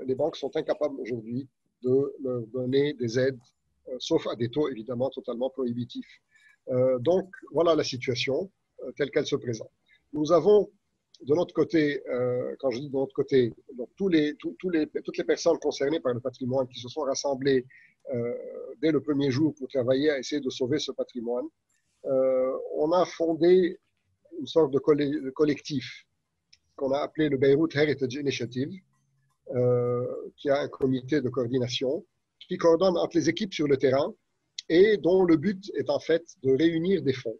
[SPEAKER 2] les banques sont incapables aujourd'hui de leur donner des aides, sauf à des taux évidemment totalement prohibitifs. Donc, voilà la situation telle qu'elle se présente. Nous avons de notre côté, quand je dis de notre côté, donc toutes les personnes concernées par le patrimoine qui se sont rassemblées dès le premier jour pour travailler à essayer de sauver ce patrimoine, on a fondé une sorte de collectif qu'on a appelé le Beirut Heritage Initiative, qui a un comité de coordination qui coordonne entre les équipes sur le terrain et dont le but est en fait de réunir des fonds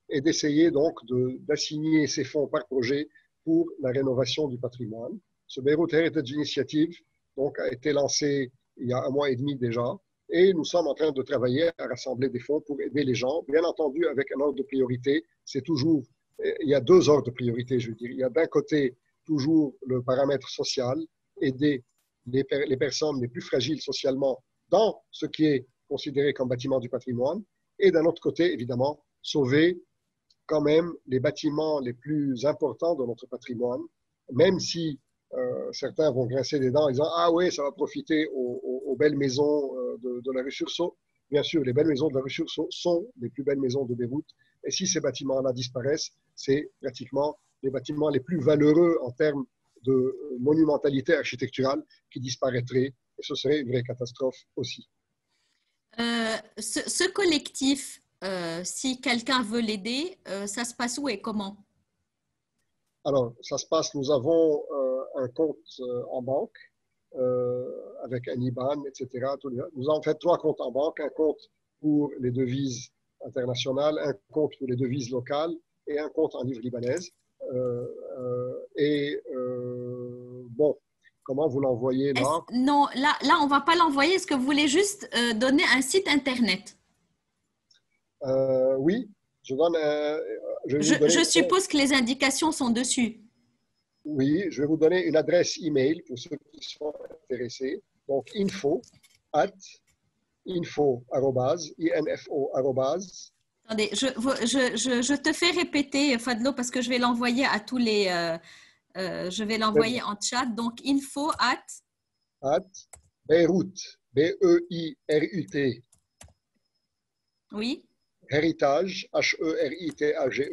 [SPEAKER 2] et d'essayer donc d'assigner ces fonds par projet pour la rénovation du patrimoine. Ce Beirut Heritage Initiative donc, a été lancé il y a 1 mois et demi déjà, et nous sommes en train de travailler à rassembler des fonds pour aider les gens, bien entendu avec un ordre de priorité. C'est toujours, il y a 2 ordres de priorité, je veux dire. Il y a d'un côté toujours le paramètre social, aider les personnes les plus fragiles socialement dans ce qui est considéré comme bâtiment du patrimoine, et d'un autre côté, évidemment, sauver quand même les bâtiments les plus importants de notre patrimoine, même si certains vont grincer des dents en disant « Ah oui, ça va profiter aux belles maisons de la rue Sursaut ». Bien sûr, les belles maisons de la rue Sursaut sont les plus belles maisons de Beyrouth. Et si ces bâtiments-là disparaissent, c'est pratiquement les bâtiments les plus valeureux en termes de monumentalité architecturale qui disparaîtraient. Et ce serait une vraie catastrophe aussi.
[SPEAKER 1] Ce collectif, si quelqu'un veut l'aider, ça se passe où et comment?
[SPEAKER 2] Alors, ça se passe, nous avons un compte en banque avec un IBAN, etc. Nous avons fait 3 comptes en banque, un compte pour les devises internationales, un compte pour les devises locales et un compte en livre libanaise. Bon, comment vous l'envoyez là?
[SPEAKER 1] Non, là, on ne va pas l'envoyer. Est-ce que vous voulez juste donner un site internet?
[SPEAKER 2] Oui, je donne je vais vous donner,
[SPEAKER 1] Je suppose que les indications sont dessus.
[SPEAKER 2] oui, je vais vous donner une adresse email pour ceux qui sont intéressés. Donc, info arrobase.
[SPEAKER 1] Attendez, je te fais répéter, Fadlo, parce que je vais l'envoyer à tous les... je vais l'envoyer en chat. Donc, info
[SPEAKER 2] at Beyrouth, Beirut,
[SPEAKER 1] oui,
[SPEAKER 2] héritage, Heritage,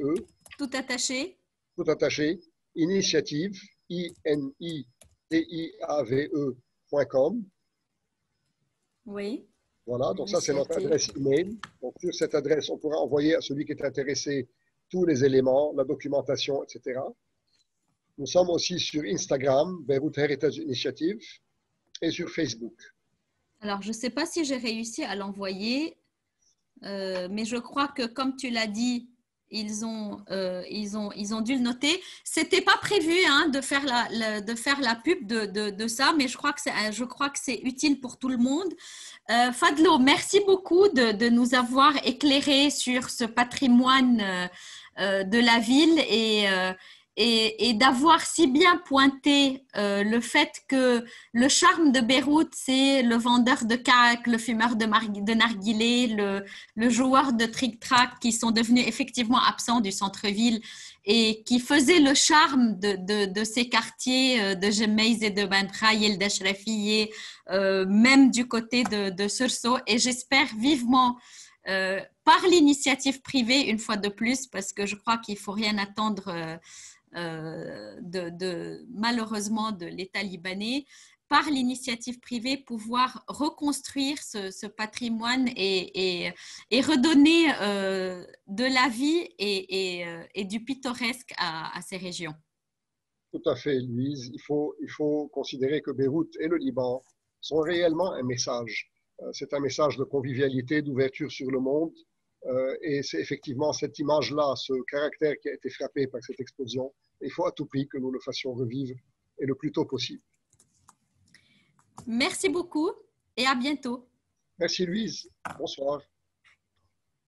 [SPEAKER 1] tout attaché.
[SPEAKER 2] tout attaché, initiative, initiave.com.
[SPEAKER 1] Oui.
[SPEAKER 2] Voilà, donc ça c'est notre adresse email. Donc sur cette adresse, on pourra envoyer à celui qui est intéressé tous les éléments, la documentation, etc. Nous sommes aussi sur Instagram, Beirut Heritage Initiative, et sur Facebook.
[SPEAKER 1] Alors, je ne sais pas si j'ai réussi à l'envoyer, mais je crois que, comme tu l'as dit, ils ont dû le noter. Ce n'était pas prévu de faire la pub de ça, mais je crois que c'est utile pour tout le monde. Fadlo, merci beaucoup de nous avoir éclairé sur ce patrimoine de la ville et d'avoir si bien pointé le fait que le charme de Beyrouth, c'est le vendeur de crack, le fumeur de narguilé, le joueur de trick-track qui sont devenus effectivement absents du centre-ville et qui faisaient le charme de ces quartiers de Gemmeis et de Ben Khaïl, d'Ashrafieh, même du côté de Sursaut. Et j'espère vivement par l'initiative privée, une fois de plus, parce que je crois qu'il ne faut rien attendre malheureusement de l'État libanais, par l'initiative privée, pouvoir reconstruire ce patrimoine et redonner de la vie et du pittoresque à ces régions.
[SPEAKER 2] Tout à fait, Louise. Il faut considérer que Beyrouth et le Liban sont réellement un message. C'est un message de convivialité, d'ouverture sur le monde. Et c'est effectivement cette image-là, ce caractère qui a été frappé par cette explosion. Il faut à tout prix que nous le fassions revivre et le plus tôt possible.
[SPEAKER 1] Merci beaucoup et à bientôt.
[SPEAKER 2] Merci Louise. Bonsoir.